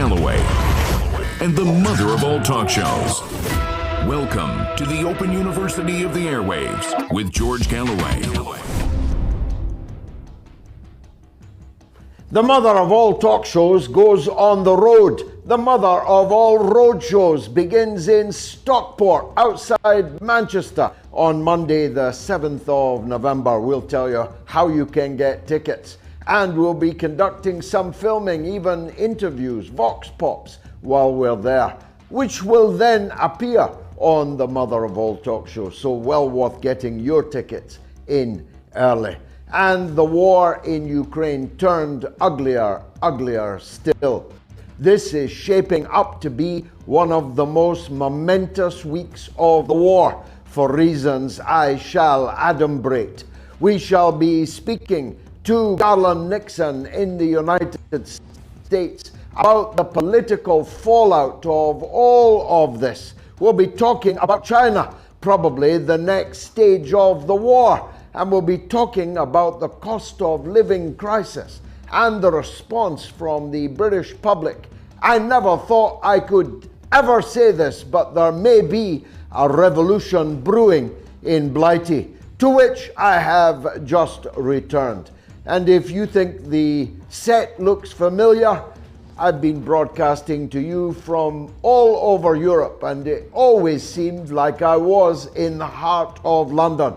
Galloway, and the mother of all talk shows. Welcome to the Open University of the Airwaves with George Galloway. The mother of all talk shows goes on the road. The mother of all road shows begins in Stockport, outside Manchester, on Monday, the 7th of November. We'll tell you how you can get tickets. And we'll be conducting some filming, even interviews, vox pops, while we're there, which will then appear on the mother of all talk shows. So well worth getting your tickets in early. And the war in Ukraine turned uglier still. This is shaping up to be one of the most momentous weeks of the war, for reasons I shall adumbrate. We shall be speaking to Garland Nixon in the United States about the political fallout of all of this. We'll be talking about China, probably the next stage of the war, and we'll be talking about the cost of living crisis and the response from the British public. I never thought I could ever say this, but there may be a revolution brewing in Blighty, to which I have just returned. And if you think the set looks familiar, I've been broadcasting to you from all over Europe, and it always seemed like I was in the heart of London.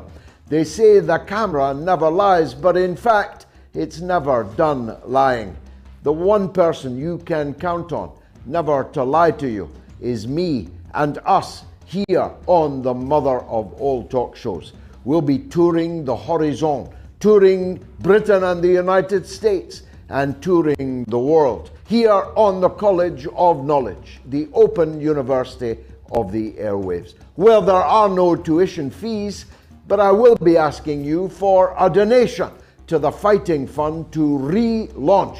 They say the camera never lies, but in fact, it's never done lying. The one person you can count on never to lie to you is me and us here on the mother of all talk shows. We'll be touring the horizon, touring Britain and the United States, and touring the world here on the College of Knowledge, the Open University of the Airwaves, where there are no tuition fees, but I will be asking you for a donation to the Fighting Fund to relaunch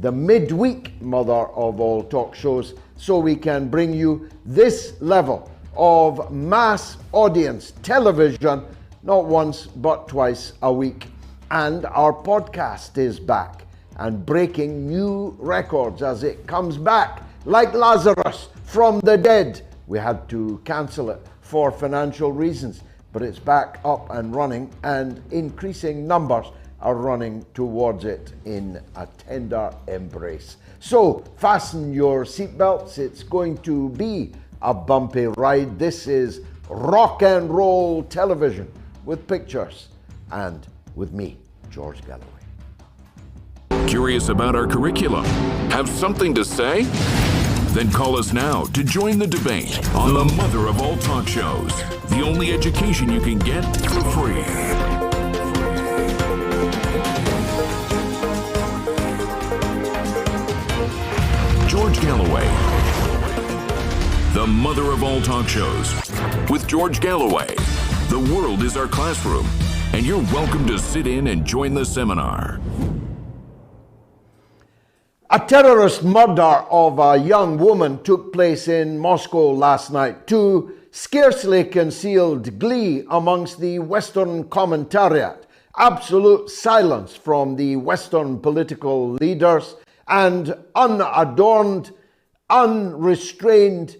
the midweek mother of all talk shows, so we can bring you this level of mass audience television, not once but twice a week. And our podcast is back and breaking new records as it comes back like Lazarus from the dead. We had to cancel it for financial reasons, but it's back up and running, and increasing numbers are running towards it in a tender embrace. So fasten your seatbelts. It's going to be a bumpy ride. This is rock and roll television with pictures and with me, George Galloway. Curious about our curriculum? Have something to say? Then call us now to join the debate on the mother of all talk shows, the only education you can get for free. George Galloway, the mother of all talk shows. With George Galloway, the world is our classroom, and you're welcome to sit in and join the seminar. A terrorist murder of a young woman took place in Moscow last night, to scarcely concealed glee amongst the Western commentariat, absolute silence from the Western political leaders, and unadorned, unrestrained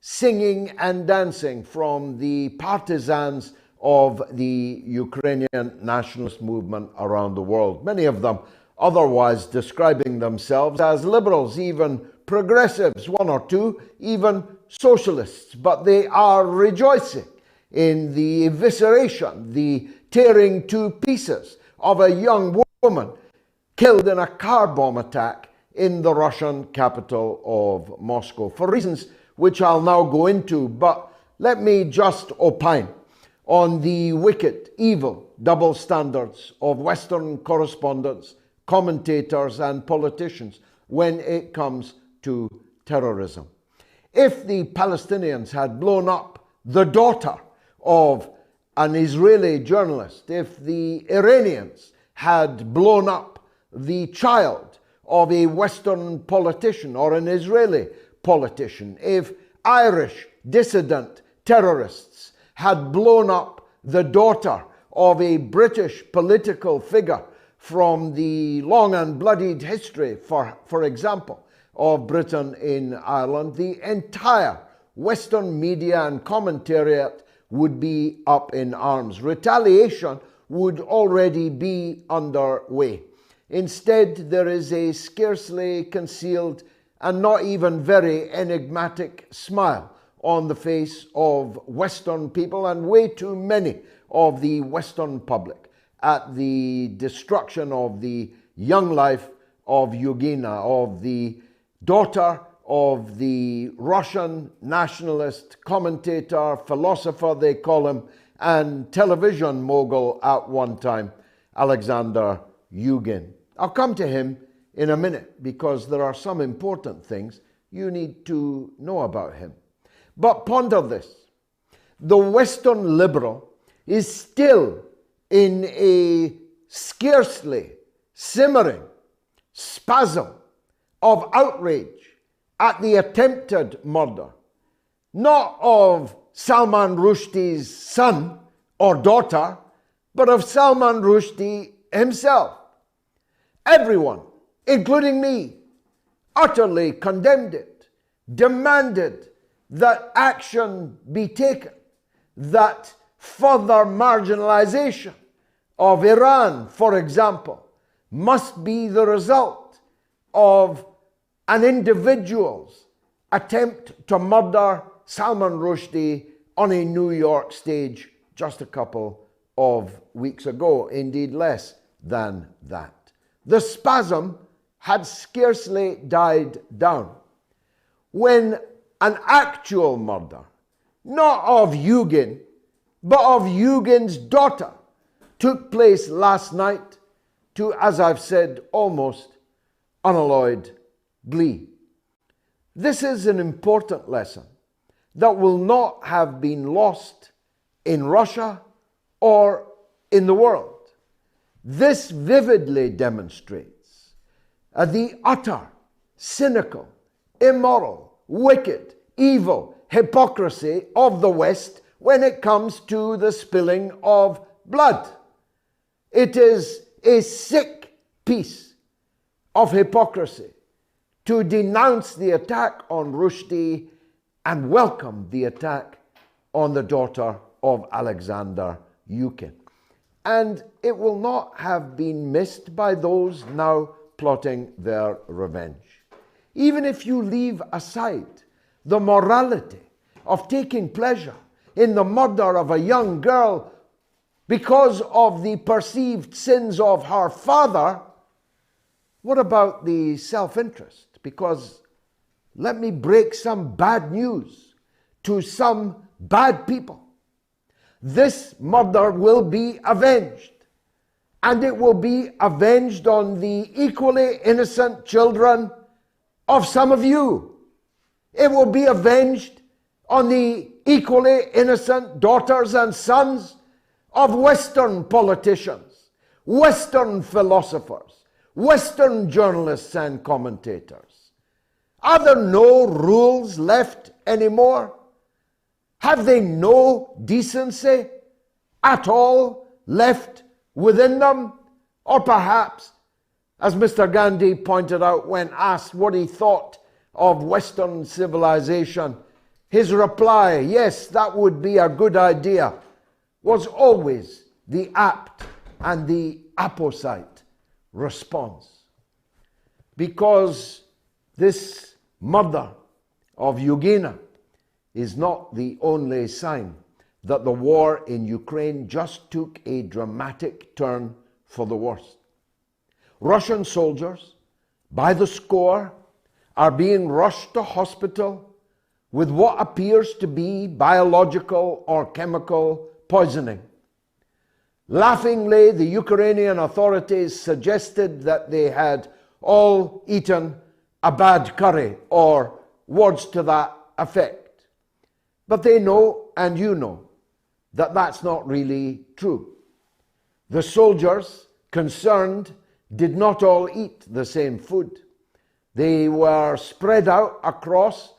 singing and dancing from the partisans of the Ukrainian nationalist movement around the world. Many of them otherwise describing themselves as liberals, even progressives, one or two, even socialists. But they are rejoicing in the evisceration, the tearing to pieces of a young woman killed in a car bomb attack in the Russian capital of Moscow, for reasons which I'll now go into. But let me just opine on the wicked, evil double standards of Western correspondents, commentators and politicians when it comes to terrorism. If the Palestinians had blown up the daughter of an Israeli journalist, if the Iranians had blown up the child of a Western politician or an Israeli politician, if Irish dissident terrorists had blown up the daughter of a British political figure from the long and bloodied history, for example, of Britain in Ireland, the entire Western media and commentariat would be up in arms. Retaliation would already be underway. Instead, there is a scarcely concealed and not even very enigmatic smile on the face of Western people and way too many of the Western public at the destruction of the young life of Yugina, of the daughter of the Russian nationalist commentator, philosopher they call him, and television mogul at one time, Alexander Yugin. I'll come to him in a minute because there are some important things you need to know about him. But ponder this. The Western liberal is still in a scarcely simmering spasm of outrage at the attempted murder, not of Salman Rushdie's son or daughter, but of Salman Rushdie himself. Everyone, including me, utterly condemned it, demanded that action be taken, that further marginalization of Iran, for example, must be the result of an individual's attempt to murder Salman Rushdie on a New York stage just a couple of weeks ago, indeed less than that. The spasm had scarcely died down when an actual murder, not of Yugin, but of Yugin's daughter, took place last night to, as I've said, almost unalloyed glee. This is an important lesson that will not have been lost in Russia or in the world. This vividly demonstrates the utter, cynical, immoral, wicked, evil hypocrisy of the West when it comes to the spilling of blood. It is a sick piece of hypocrisy to denounce the attack on Rushdie and welcome the attack on the daughter of Alexander Yugin. And it will not have been missed by those now plotting their revenge. Even if you leave aside the morality of taking pleasure in the murder of a young girl because of the perceived sins of her father, what about the self-interest? Because let me break some bad news to some bad people. This murder will be avenged, and it will be avenged on the equally innocent children of some of you. It will be avenged on the equally innocent daughters and sons of Western politicians, Western philosophers, Western journalists and commentators. Are there no rules left anymore? Have they no decency at all left within them? Or perhaps, as Mr. Gandhi pointed out when asked what he thought of Western civilization, his reply, yes, that would be a good idea, was always the apt and the apposite response. Because this murder of Yugina is not the only sign that the war in Ukraine just took a dramatic turn for the worse. Russian soldiers, by the score, are being rushed to hospital with what appears to be biological or chemical poisoning. Laughingly, the Ukrainian authorities suggested that they had all eaten a bad curry or words to that effect. But they know, and you know, that that's not really true. The soldiers concerned did not all eat the same food. They were spread out across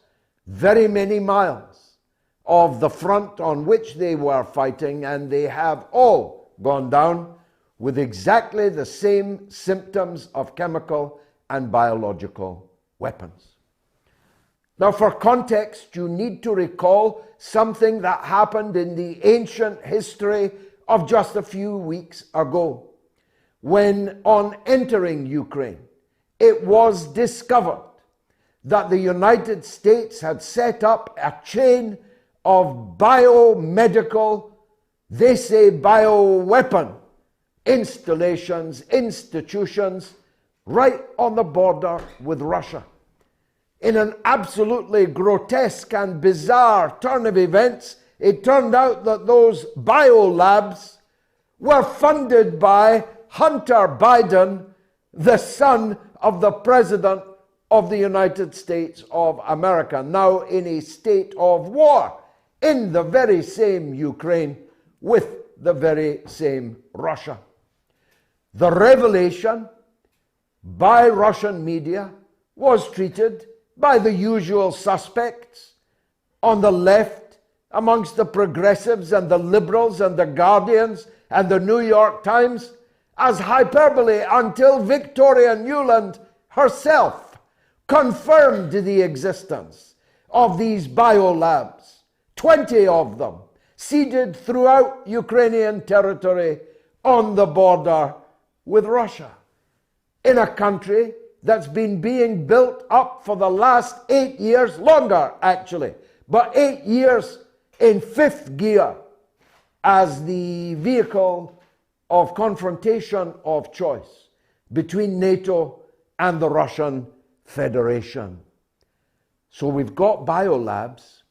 very many miles of the front on which they were fighting, and they have all gone down with exactly the same symptoms of chemical and biological weapons. Now, for context, you need to recall something that happened in the ancient history of just a few weeks ago, when on entering Ukraine, it was discovered that the United States had set up a chain of biomedical, they say bioweapon installations, institutions, right on the border with Russia. In an absolutely grotesque and bizarre turn of events, it turned out that those biolabs were funded by Hunter Biden, the son of the President of the United States of America, now in a state of war in the very same Ukraine with the very same Russia. The revelation by Russian media was treated by the usual suspects on the left, amongst the progressives and the liberals and the Guardians and the New York Times, as hyperbole, until Victoria Nuland herself confirmed the existence of these biolabs, 20 of them, seeded throughout Ukrainian territory on the border with Russia, in a country that's been being built up for the last 8 years, longer actually, but 8 years in fifth gear as the vehicle of confrontation of choice between NATO and the Russian Federation. So we've got biolabs,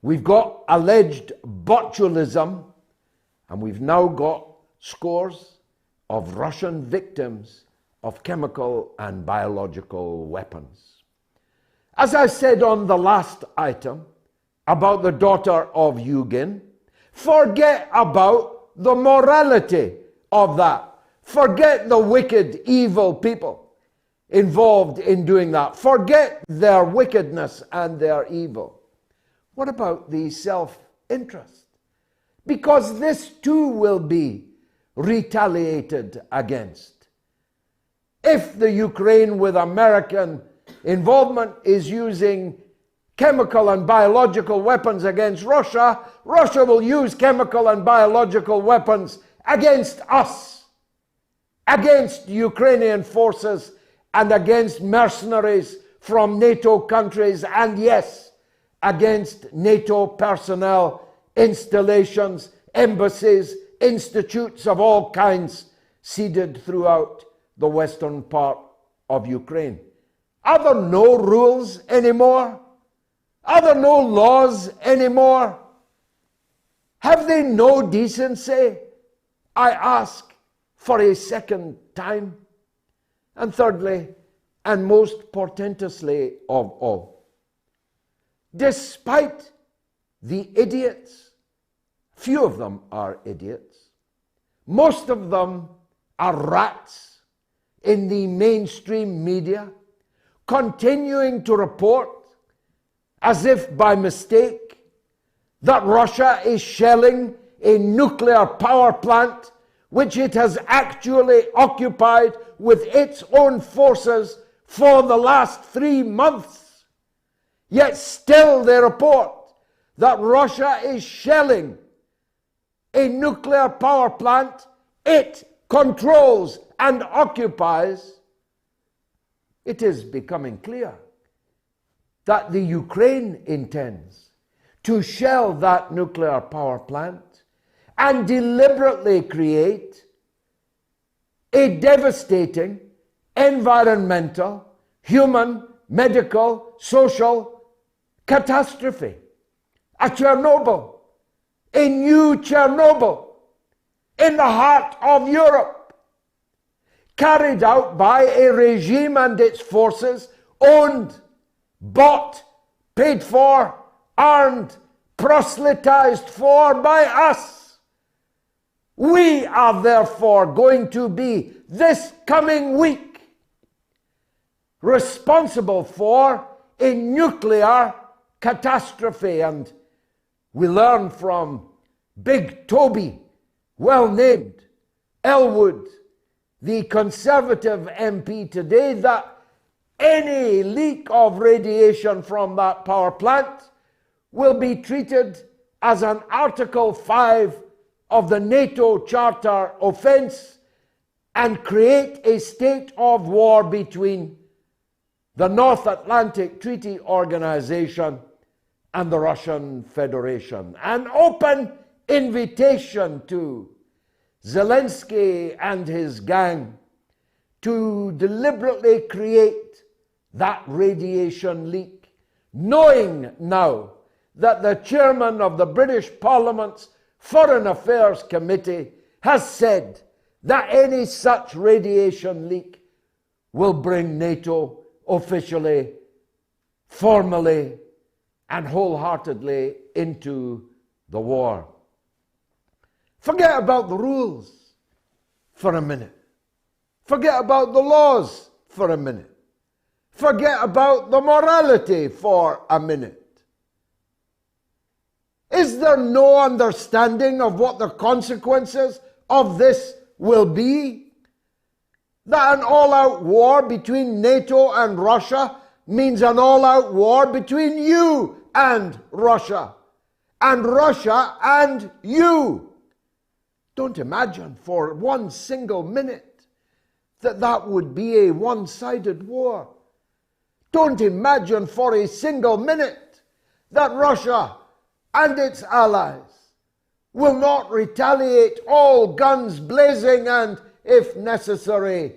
we've got alleged botulism, and we've now got scores of Russian victims of chemical and biological weapons. As I said on the last item about the daughter of Yugin, forget about the morality of that. Forget the wicked, evil people involved in doing that. Forget their wickedness and their evil. What about the self-interest? Because this too will be retaliated against. If the Ukraine with American involvement is using chemical and biological weapons against Russia, Russia will use chemical and biological weapons against us, against Ukrainian forces and against mercenaries from NATO countries, and yes, against NATO personnel, installations, embassies, institutes of all kinds seeded throughout the western part of Ukraine. Are there no rules anymore? Are there no laws anymore? Have they no decency? I ask for a second time. And thirdly, and most portentously of all, despite the idiots, few of them are idiots, most of them are rats in the mainstream media, continuing to report, as if by mistake, that Russia is shelling a nuclear power plant which it has actually occupied with its own forces for the last 3 months. Yet still they report that Russia is shelling a nuclear power plant it controls and occupies. It is becoming clear that the Ukraine intends to shell that nuclear power plant and deliberately create a devastating environmental, human, medical, social catastrophe. A Chernobyl, a new Chernobyl in the heart of Europe, carried out by a regime and its forces owned, bought, paid for, armed, proselytized for by us. We are therefore going to be, this coming week, responsible for a nuclear catastrophe. And we learn from Big Toby, well named, Elwood, the Conservative MP today, that any leak of radiation from that power plant will be treated as an Article 5 of the NATO Charter offense and create a state of war between the North Atlantic Treaty Organization and the Russian Federation. An open invitation to Zelensky and his gang to deliberately create that radiation leak, knowing now that the chairman of the British Parliament's Foreign Affairs Committee has said that any such radiation leak will bring NATO officially, formally, and wholeheartedly into the war. Forget about the rules for a minute. Forget about the laws for a minute. Forget about the morality for a minute. Is there no understanding of what the consequences of this will be? That an all-out war between NATO and Russia means an all-out war between you and Russia and you. Don't imagine for one single minute that that would be a one-sided war. Don't imagine for a single minute that Russia and its allies will not retaliate, all guns blazing and, if necessary,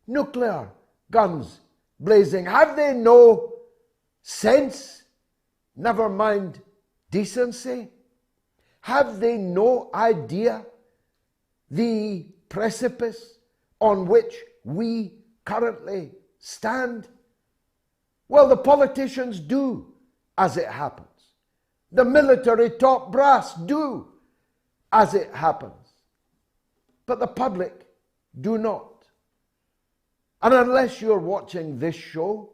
nuclear guns blazing. Have they no sense? Never mind decency. Have they no idea the precipice on which we currently stand? Well, the politicians do as it happens. The military top brass do as it happens. But the public do not. And unless you're watching this show,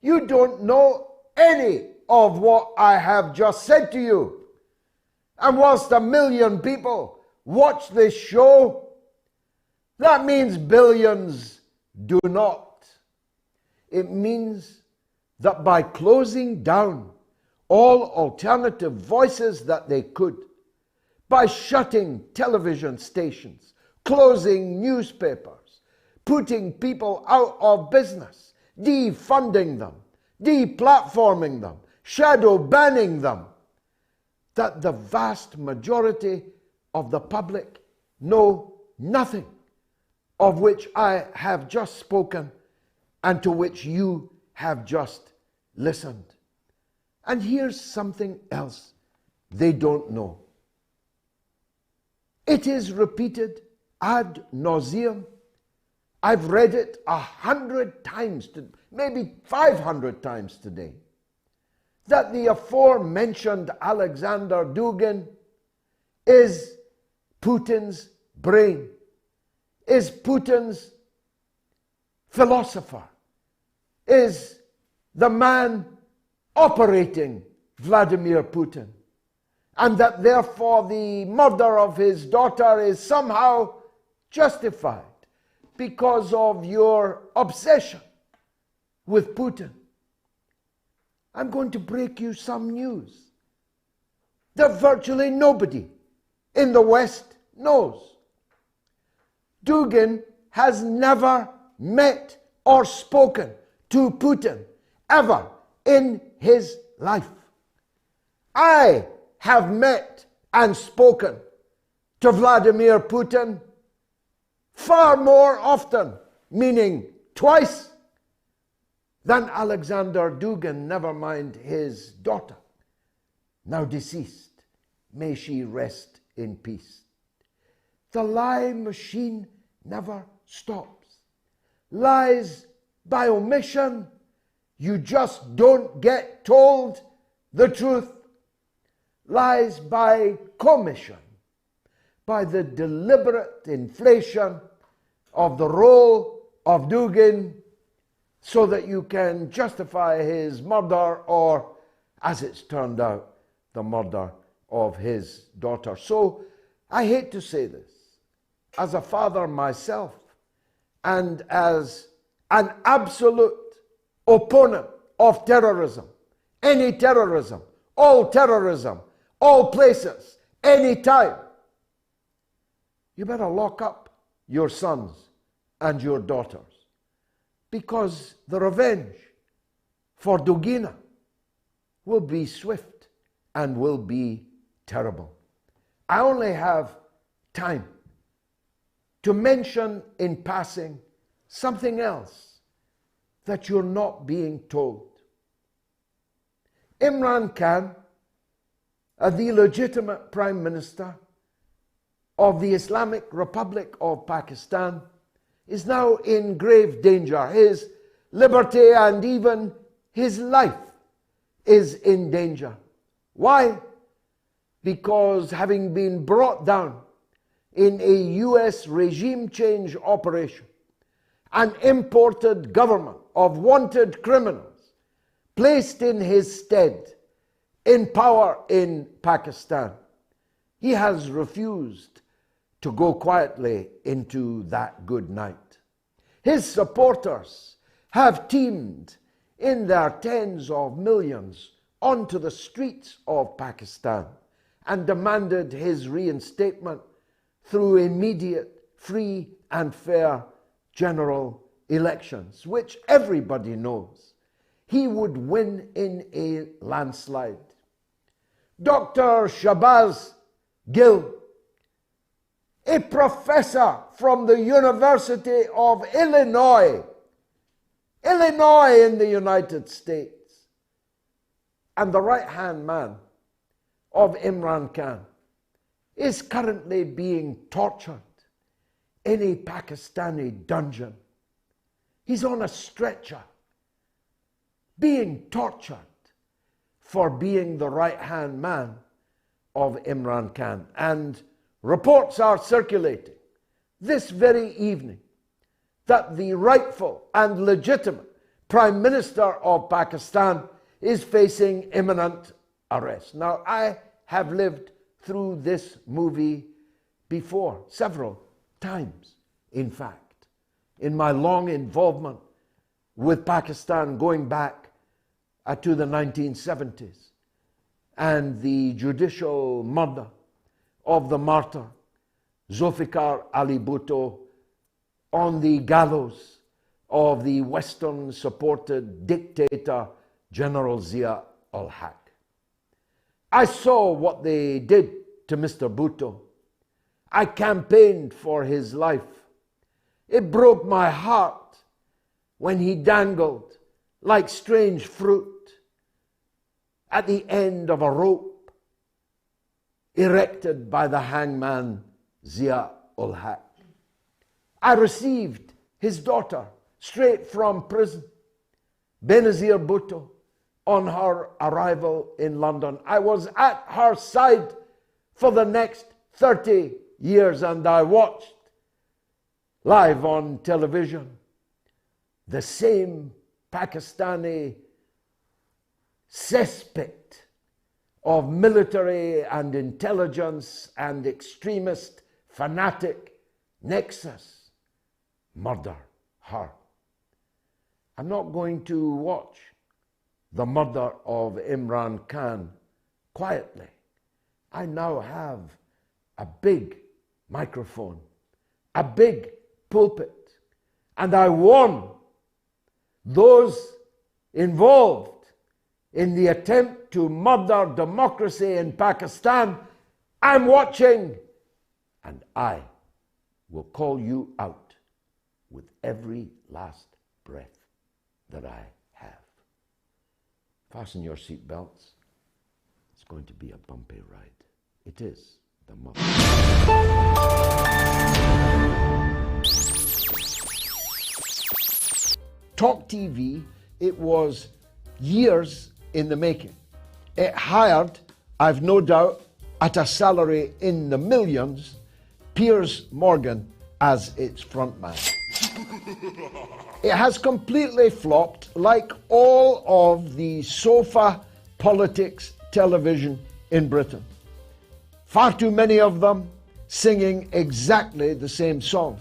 you don't know any of what I have just said to you. And whilst 1 million people watch this show, that means billions do not. It means that by closing down all alternative voices that they could, by shutting television stations, closing newspapers, putting people out of business, defunding them, deplatforming them, shadow banning them, that the vast majority of the public know nothing of which I have just spoken and to which you have just listened. And here's something else they don't know. It is repeated ad nauseum. I've read it 100 times, maybe 500 times today, that the aforementioned Alexander Dugin is Putin's brain, is Putin's philosopher, is the man operating Vladimir Putin, and that therefore the murder of his daughter is somehow justified because of your obsession with Putin. I'm going to break you some news that virtually nobody in the West knows. Dugin has never met or spoken to Putin ever in his life. I have met and spoken to Vladimir Putin far more often, meaning twice, than Alexander Dugin, never mind his daughter, now deceased. May she rest in peace. The lie machine never stops. Lies by omission. You just don't get told the truth. Lies by commission, by the deliberate inflation of the role of Dugin so that you can justify his murder or, as it's turned out, the murder of his daughter. So I hate to say this, as a father myself and as an absolute opponent of terrorism, any terrorism, all places, anytime, you better lock up your sons and your daughters, because the revenge for Dugina will be swift and will be terrible. I only have time to mention in passing something else that you're not being told. Imran Khan, the legitimate Prime Minister of the Islamic Republic of Pakistan, is now in grave danger. His liberty and even his life is in danger. Why? Because having been brought down in a US regime change operation, an imported government of wanted criminals placed in his stead in power in Pakistan, he has refused to go quietly into that good night. His supporters have teamed in their tens of millions onto the streets of Pakistan and demanded his reinstatement through immediate, free and fair general elections, which everybody knows he would win in a landslide. Dr. Shabazz Gill, a professor from the University of Illinois in the United States, and the right-hand man of Imran Khan, is currently being tortured in a Pakistani dungeon. He's on a stretcher, being tortured for being the right-hand man of Imran Khan. And reports are circulating this very evening that the rightful and legitimate Prime Minister of Pakistan is facing imminent arrest. Now, I have lived through this movie before, several times, in fact, in my long involvement with Pakistan going back to the 1970s, and the judicial murder of the martyr Zulfikar Ali Bhutto on the gallows of the Western-supported dictator General Zia-ul-Haq. I saw what they did to Mr. Bhutto. I campaigned for his life. It broke my heart when he dangled like strange fruit at the end of a rope erected by the hangman Zia-ul-Haq. I received his daughter straight from prison, Benazir Bhutto, on her arrival in London. I was at her side for the next 30 years, and I watched live on television the same Pakistani cesspit of military and intelligence and extremist fanatic nexus murder her. I'm not going to watch the murder of Imran Khan quietly. I now have a big microphone, a big pulpit, and I warn those involved in the attempt to murder democracy in Pakistan. I'm watching, and I will call you out with every last breath that I have. Fasten your seatbelts. It's going to be a bumpy ride. It is the mother. Talk TV, it was years in the making. It hired, I've no doubt, at a salary in the millions, Piers Morgan as its frontman. It has completely flopped, like all of the sofa politics television in Britain. Far too many of them singing exactly the same song,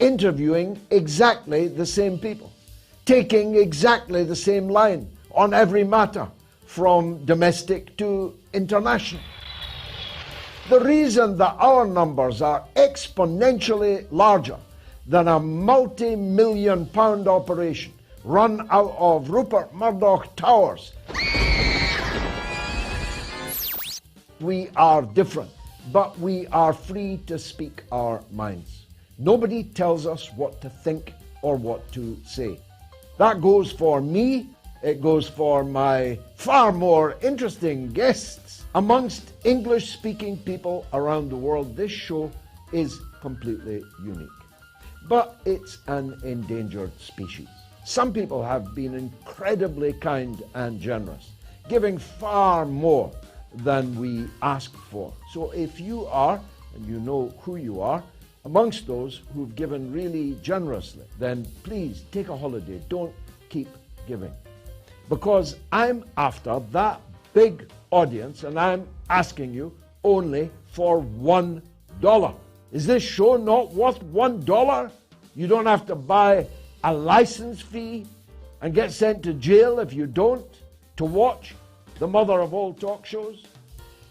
interviewing exactly the same people, taking exactly the same line on every matter, from domestic to international. The reason that our numbers are exponentially larger than a multi-million pound operation run out of Rupert Murdoch Towers. We are different, but we are free to speak our minds. Nobody tells us what to think or what to say. That goes for me, it goes for my far more interesting guests. Amongst English-speaking people around the world, this show is completely unique. But it's an endangered species. Some people have been incredibly kind and generous, giving far more than we ask for. So if you are, and you know who you are, amongst those who've given really generously, then please take a holiday. Don't keep giving. Because I'm after that big audience, and I'm asking you only for $1. Is this show not worth $1? You don't have to buy a license fee and get sent to jail if you don't, to watch the mother of all talk shows.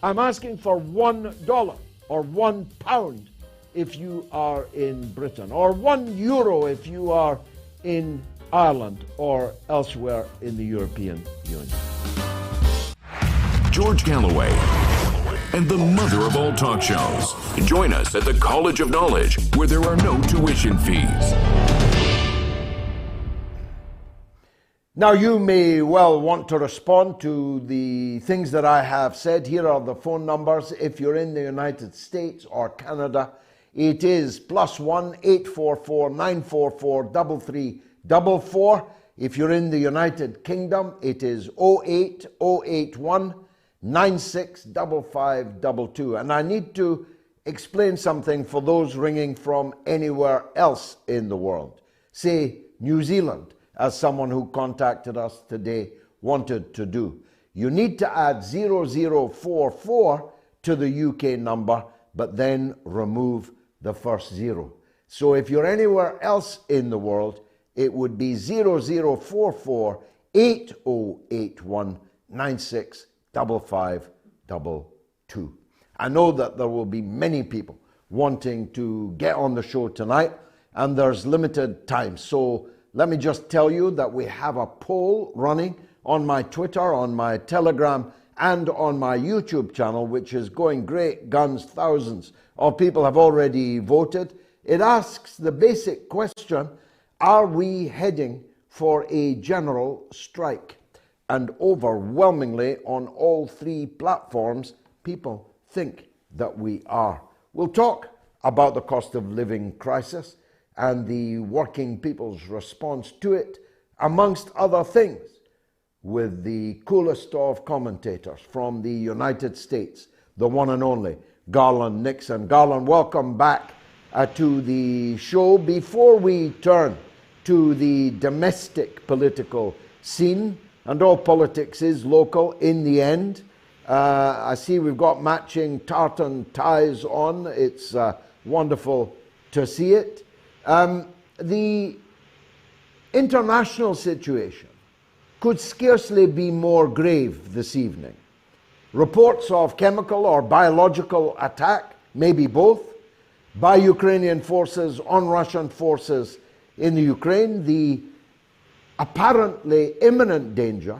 I'm asking for $1 or £1 if you are in Britain, or €1 if you are in Ireland or elsewhere in the European Union. George Galloway and the mother of all talk shows. Join us at the College of Knowledge, where there are no tuition fees. Now, you may well want to respond to the things that I have said. Here are the phone numbers. If you're in the United States or Canada, it is +1 844 944 3344. If you're in the United Kingdom, it is 08081 965522. And I need to explain something for those ringing from anywhere else in the world. Say New Zealand, as someone who contacted us today wanted to do. You need to add 0044 to the UK number, but then remove the first zero. So if you're anywhere else in the world, it would be 0044 8081 965522. I know that there will be many people wanting to get on the show tonight, and there's limited time. So let me just tell you that we have a poll running on my Twitter, on my Telegram, and on my YouTube channel, which is going great guns. Thousands of people have already voted. It asks the basic question, are we heading for a general strike? And overwhelmingly on all three platforms, people think that we are. We'll talk about the cost of living crisis and the working people's response to it, amongst other things, with the coolest of commentators from the United States, the one and only Garland Nixon. Garland, welcome back to the show. Before we turn to the domestic political scene, and all politics is local in the end, I see we've got matching tartan ties on. It's wonderful to see it. The international situation could scarcely be more grave this evening. Reports of chemical or biological attack, maybe both, by Ukrainian forces on Russian forces in the Ukraine, the apparently imminent danger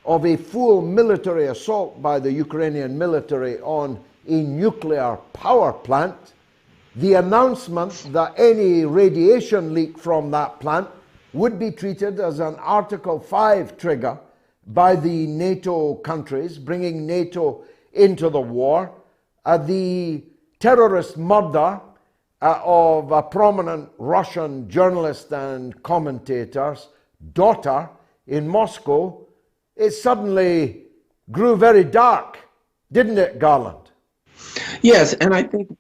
of a full military assault by the Ukrainian military on a nuclear power plant, the announcement that any radiation leak from that plant would be treated as an Article 5 trigger by the NATO countries, bringing NATO into the war, the terrorist murder of a prominent Russian journalist and commentator's daughter in Moscow, it suddenly grew very dark, didn't it, Garland? Yes, and I think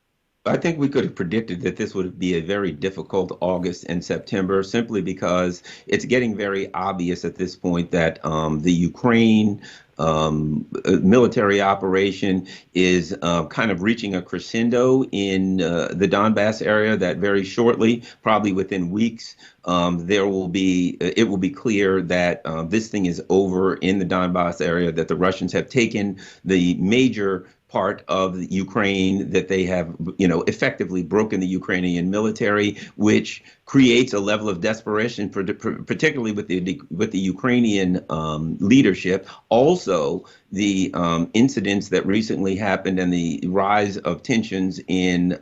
I think we could have predicted that this would be a very difficult August and September simply because it's getting very obvious at this point that the Ukraine military operation is kind of reaching a crescendo in the Donbass area, that very shortly, probably within weeks, it will be clear that this thing is over in the Donbass area, that the Russians have taken the major part of Ukraine, that they have, effectively broken the Ukrainian military, which creates a level of desperation, particularly with the Ukrainian leadership. Also, the incidents that recently happened and the rise of tensions in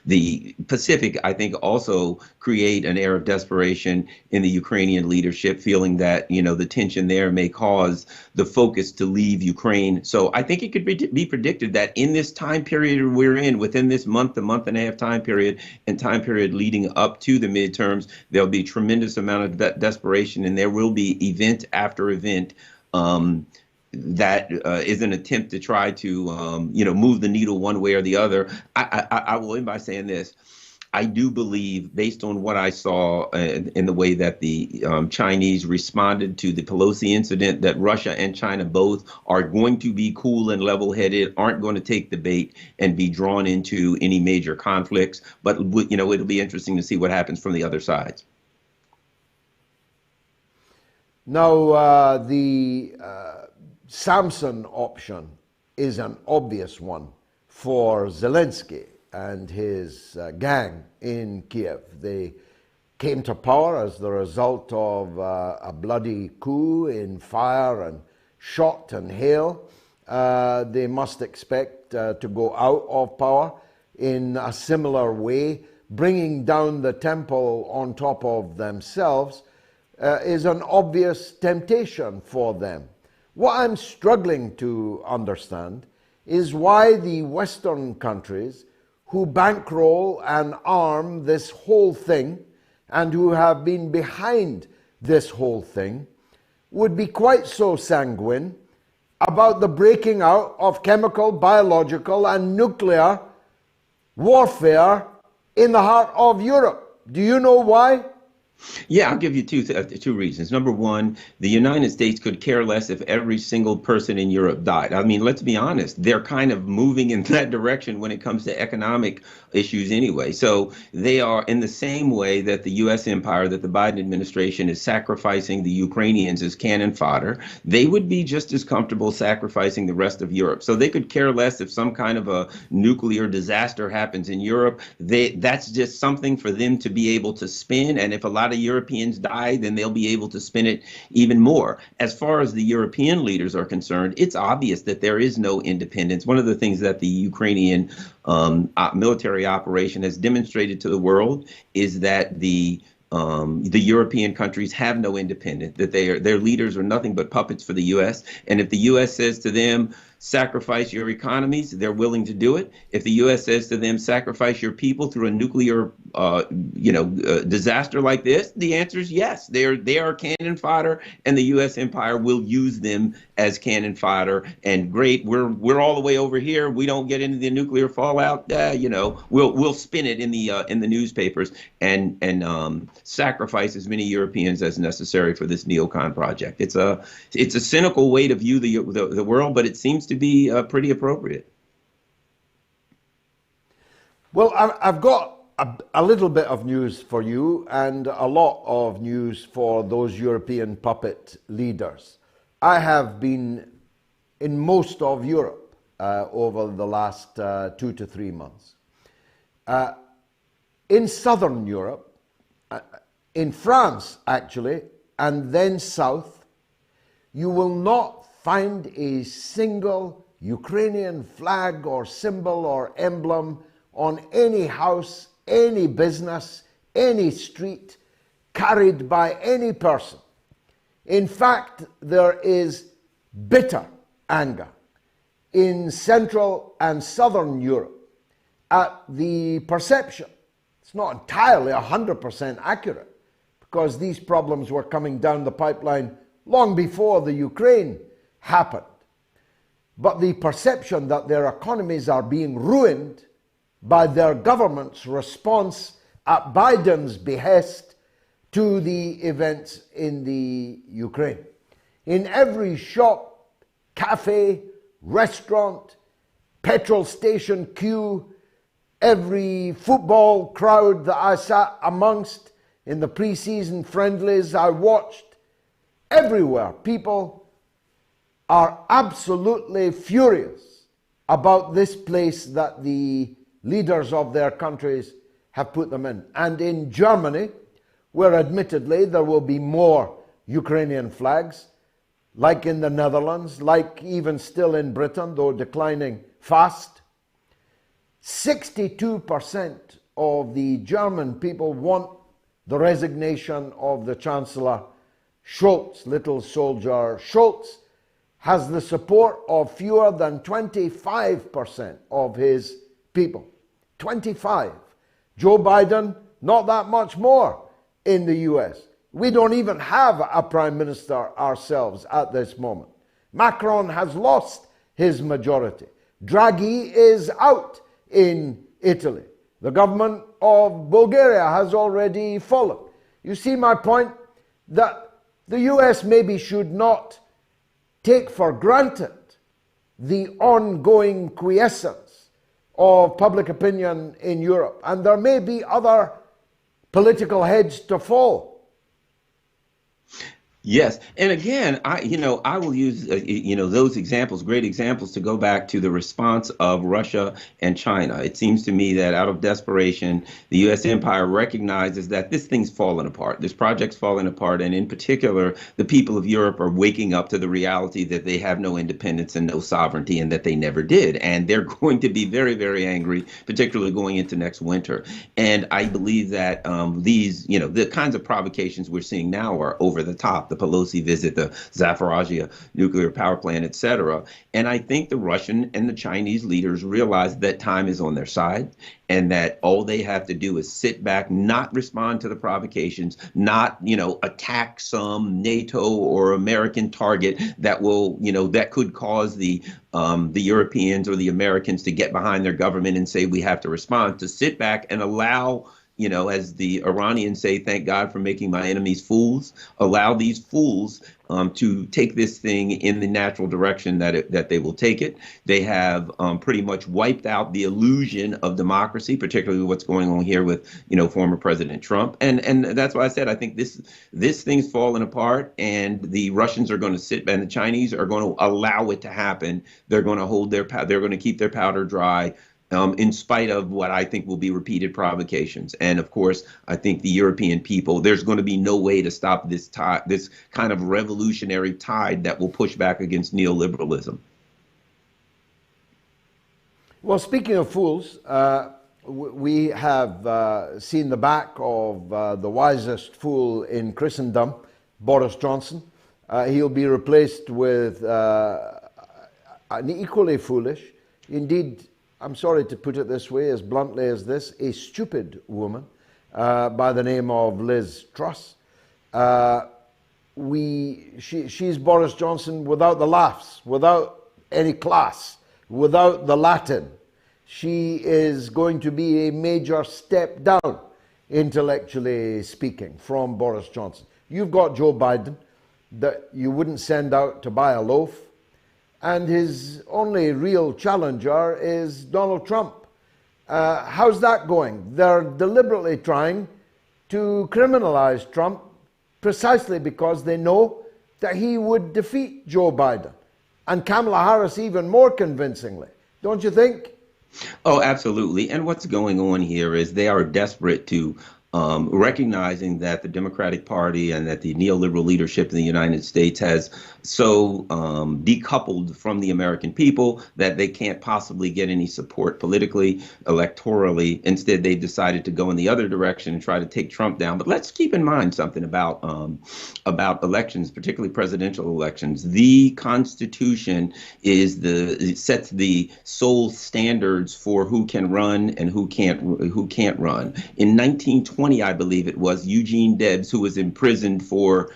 the Pacific, I think, also create an air of desperation in the Ukrainian leadership, feeling that the tension there may cause the focus to leave Ukraine. So I think it could be predicted that in this time period we're in, within this month and a half time period, and time period leading up to the midterms, there'll be tremendous amount of desperation, and there will be event after event that is an attempt to try to move the needle one way or the other. I will end by saying this. I do believe, based on what I saw in the way that the Chinese responded to the Pelosi incident, that Russia and China both are going to be cool and level-headed, aren't going to take the bait and be drawn into any major conflicts. But it'll be interesting to see what happens from the other sides. Now, the Samson option is an obvious one for Zelensky and his gang in Kiev. They came to power as the result of a bloody coup in fire and shot and hail. They must expect to go out of power in a similar way. Bringing down the temple on top of themselves is an obvious temptation for them. What I'm struggling to understand is why the Western countries who bankroll and arm this whole thing and who have been behind this whole thing would be quite so sanguine about the breaking out of chemical, biological, and nuclear warfare in the heart of Europe. Do you know why? Yeah, I'll give you two reasons. Number one, the United States could care less if every single person in Europe died. I mean, let's be honest, they're kind of moving in that direction when it comes to economic issues anyway. So they are, in the same way that the U.S. empire, that the Biden administration is sacrificing the Ukrainians as cannon fodder, they would be just as comfortable sacrificing the rest of Europe. So they could care less if some kind of a nuclear disaster happens in Europe. That's just something for them to be able to spin. And if a lot of Europeans die, then they'll be able to spin it even more. As far as the European leaders are concerned, it's obvious that there is no independence. One of the things that the Ukrainian military operation has demonstrated to the world is that the European countries have no independence, that their leaders are nothing but puppets for the U.S. And if the U.S. says to them, sacrifice your economies, they're willing to do it. If the U.S. says to them, sacrifice your people through a nuclear, disaster like this, the answer is yes. They are cannon fodder, and the U.S. empire will use them as cannon fodder. And great, we're all the way over here. We don't get into the nuclear fallout. We'll spin it in the newspapers and sacrifice as many Europeans as necessary for this neocon project. It's a cynical way to view the world, but it seems to be pretty appropriate. Well, I've got a little bit of news for you and a lot of news for those European puppet leaders. I have been in most of Europe over the last 2 to 3 months. In Southern Europe, in France actually, and then south, you will not find a single Ukrainian flag or symbol or emblem on any house, any business, any street, carried by any person. In fact, there is bitter anger in Central and Southern Europe at the perception. It's not entirely 100% accurate, because these problems were coming down the pipeline long before the Ukraine happened. But the perception that their economies are being ruined by their government's response at Biden's behest to the events in the Ukraine. In every shop, cafe, restaurant, petrol station queue, every football crowd that I sat amongst in the pre-season friendlies I watched, everywhere people are absolutely furious about this place that the leaders of their countries have put them in. And in Germany, where admittedly there will be more Ukrainian flags, like in the Netherlands, like even still in Britain, though declining fast, 62% of the German people want the resignation of the Chancellor Scholz, little soldier Scholz, has the support of fewer than 25% of his people. 25. Joe Biden, not that much more in the US. We don't even have a prime minister ourselves at this moment. Macron has lost his majority. Draghi is out in Italy. The government of Bulgaria has already fallen. You see my point? That the US maybe should not take for granted the ongoing quiescence of public opinion in Europe. And there may be other political heads to fall. Yes, and again, I will use those examples, great examples, to go back to the response of Russia and China. It seems to me that out of desperation, the U.S. empire recognizes that this thing's falling apart. This project's falling apart, and in particular, the people of Europe are waking up to the reality that they have no independence and no sovereignty, and that they never did. And they're going to be very, very angry, particularly going into next winter. And I believe that the kinds of provocations we're seeing now are over the top. The Pelosi visit, the Zaporizhzhia nuclear power plant, etc. And I think the Russian and the Chinese leaders realize that time is on their side, and that all they have to do is sit back, not respond to the provocations, not, attack some NATO or American target that will, that could cause the Europeans or the Americans to get behind their government and say we have to respond, to sit back and allow, as the Iranians say, thank God for making my enemies fools, allow these fools to take this thing in the natural direction that they will take it. They have pretty much wiped out the illusion of democracy, particularly what's going on here with, former President Trump. And that's why I said I think this thing's falling apart, and the Russians are going to sit, and the Chinese are going to allow it to happen. They're going to hold they're going to keep their powder dry. In spite of what I think will be repeated provocations. And of course, I think the European people, there's going to be no way to stop this kind of revolutionary tide that will push back against neoliberalism. Well, speaking of fools, we have seen the back of the wisest fool in Christendom, Boris Johnson. He'll be replaced with an equally foolish, indeed, I'm sorry to put it this way, as bluntly as this, a stupid woman by the name of Liz Truss. She's Boris Johnson without the laughs, without any class, without the Latin. She is going to be a major step down, intellectually speaking, from Boris Johnson. You've got Joe Biden that you wouldn't send out to buy a loaf, and his only real challenger is Donald Trump. How's that going? They're deliberately trying to criminalize Trump precisely because they know that he would defeat Joe Biden, and Kamala Harris even more convincingly. Don't you think? Oh, absolutely. And what's going on here is they are desperate to recognizing that the Democratic Party and that the neoliberal leadership in the United States has so decoupled from the American people that they can't possibly get any support politically, electorally. Instead, they decided to go in the other direction and try to take Trump down. But let's keep in mind something about elections, particularly presidential elections. The Constitution sets the sole standards for who can run and who can't run. In 1920, I believe it was, Eugene Debs, who was imprisoned for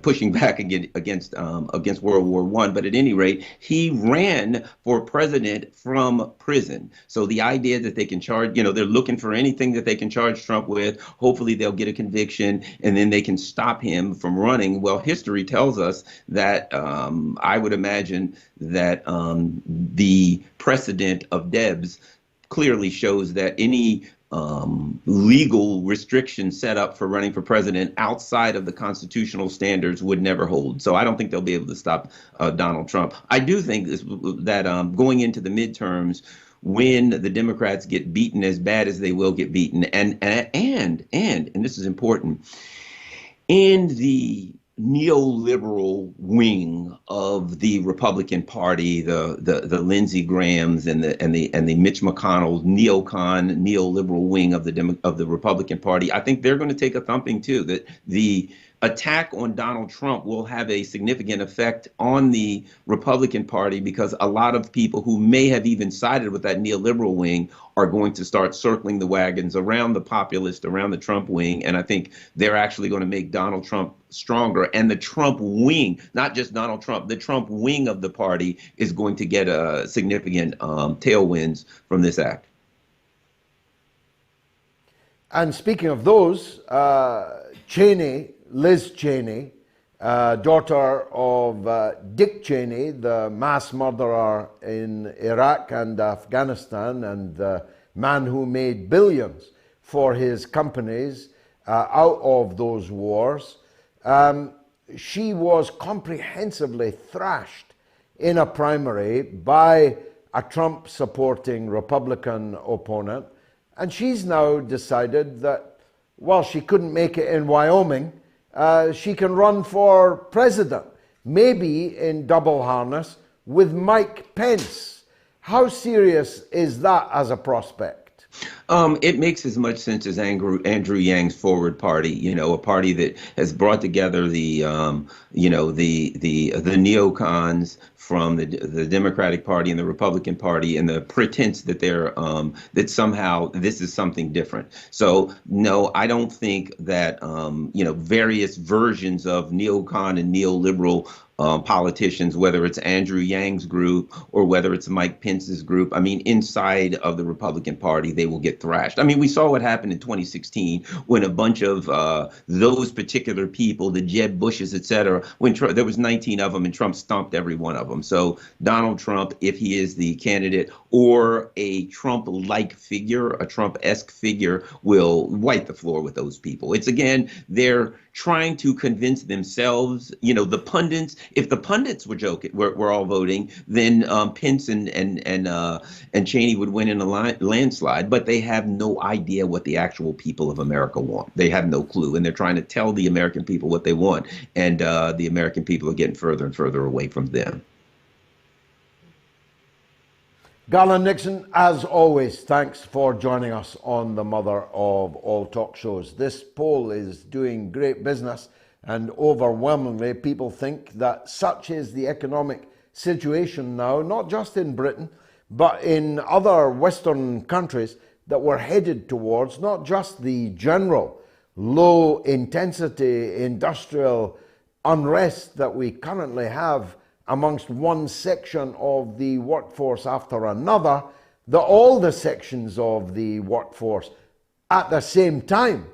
pushing back against World War I. But at any rate, he ran for president from prison. So the idea that they can charge, they're looking for anything that they can charge Trump with. Hopefully they'll get a conviction and then they can stop him from running. Well, history tells us that I would imagine that the precedent of Debs clearly shows that any legal restrictions set up for running for president outside of the constitutional standards would never hold. So I don't think they'll be able to stop Donald Trump. I do think that going into the midterms, when the Democrats get beaten as bad as they will get beaten, and this is important, in the neoliberal wing of the Republican Party, the Lindsey Grahams and the Mitch McConnell neoliberal wing of the Republican Party, I think they're going to take a thumping too. That the attack on Donald Trump will have a significant effect on the Republican Party, because a lot of people who may have even sided with that neoliberal wing are going to start circling the wagons around the populist, around the Trump wing. And I think they're actually going to make Donald Trump stronger. And the Trump wing, not just Donald Trump, the Trump wing of the party is going to get a significant tailwinds from this act. And speaking of those, Liz Cheney, daughter of Dick Cheney, the mass murderer in Iraq and Afghanistan, and the man who made billions for his companies out of those wars. She was comprehensively thrashed in a primary by a Trump-supporting Republican opponent. And she's now decided that, while she couldn't make it in Wyoming, she can run for president, maybe in double harness with Mike Pence. How serious is that as a prospect? It makes as much sense as Andrew Yang's Forward Party, a party that has brought together the neocons from the Democratic Party and the Republican Party, and the pretense that they're that somehow this is something different. So no, I don't think that various versions of neocon and neoliberal politicians, whether it's Andrew Yang's group or whether it's Mike Pence's group, inside of the Republican Party, they will get thrashed. We saw what happened in 2016 when a bunch of those particular people, the Jeb Bushes, et cetera, when there was 19 of them and Trump stomped every one of them. So Donald Trump, if he is the candidate, or a Trump-like figure, a Trump-esque figure, will wipe the floor with those people. It's, again, they're trying to convince themselves, the pundits. If the pundits were all voting, then Pence and Cheney would win in a landslide. But they have no idea what the actual people of America want. They have no clue, and they're trying to tell the American people what they want, and the American people are getting further and further away from them. Garland Nixon, as always, thanks for joining us on the mother of all talk shows. This poll is doing great business, and overwhelmingly people think that such is the economic situation now, not just in Britain, but in other Western countries, that we're headed towards not just the general low-intensity industrial unrest that we currently have amongst one section of the workforce after another, that all the sections of the workforce at the same time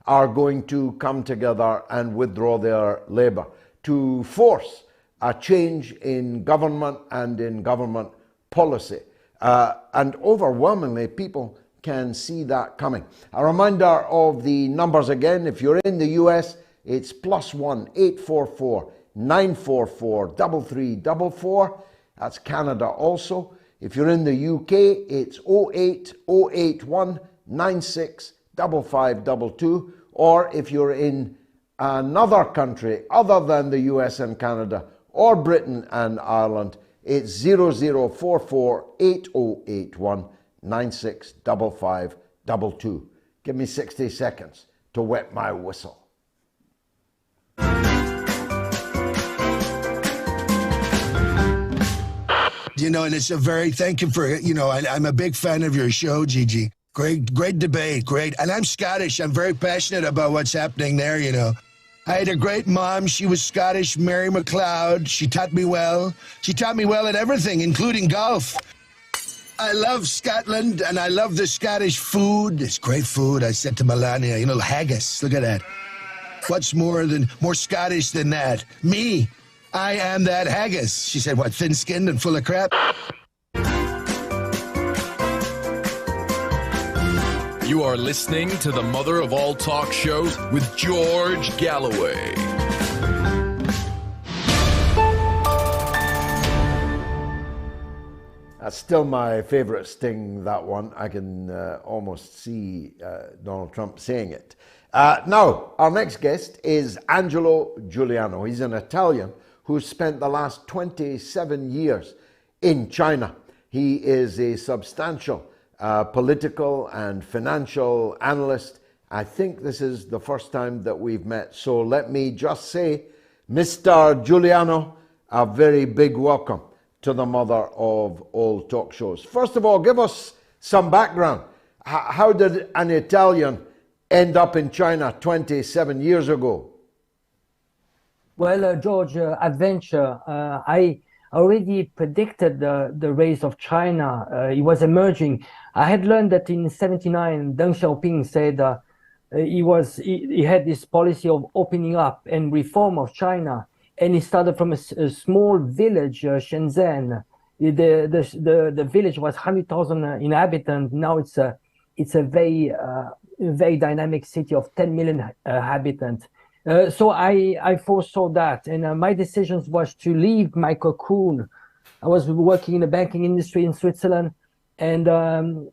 are going to come together and withdraw their labour to force a change in government and in government policy. And overwhelmingly, people can see that coming. A reminder of the numbers again. If you're in the US, it's +1 844 944 3344. That's Canada also. If you're in the UK, it's 08 081 96 5522. Or if you're in another country other than the US and Canada, or Britain and Ireland, it's 0044 8081 96 5522. Give me 60 seconds to wet my whistle. And it's a very, thank you for, I'm a big fan of your show, Gigi. Great debate, great. And I'm Scottish. I'm very passionate about what's happening there, I had a great mom. She was Scottish, Mary MacLeod. She taught me well. She taught me well at everything, including golf. I love Scotland, and I love the Scottish food. It's great food. I said to Melania, haggis. Look at that. What's more Scottish than that? Me. I am that haggis. She said, what, thin-skinned and full of crap? You are listening to the mother of all talk shows with George Galloway. That's still my favorite sting, that one. I can almost see Donald Trump saying it. Now, our next guest is Angelo Giuliano. He's an Italian who spent the last 27 years in China. He is a substantial political and financial analyst. I think this is the first time that we've met. So let me just say, Mr. Giuliano, a very big welcome to the mother of all talk shows. First of all, give us some background. How did an Italian end up in China 27 years ago? Well, George, adventure. I already predicted the rise of China. It was emerging. I had learned that in '79, Deng Xiaoping said he had this policy of opening up and reform of China. And he started from a small village, Shenzhen. The village was 100,000 inhabitants. Now it's a very dynamic city of 10 million inhabitants. So I foresaw that, and my decision was to leave my cocoon. I was working in the banking industry in Switzerland, and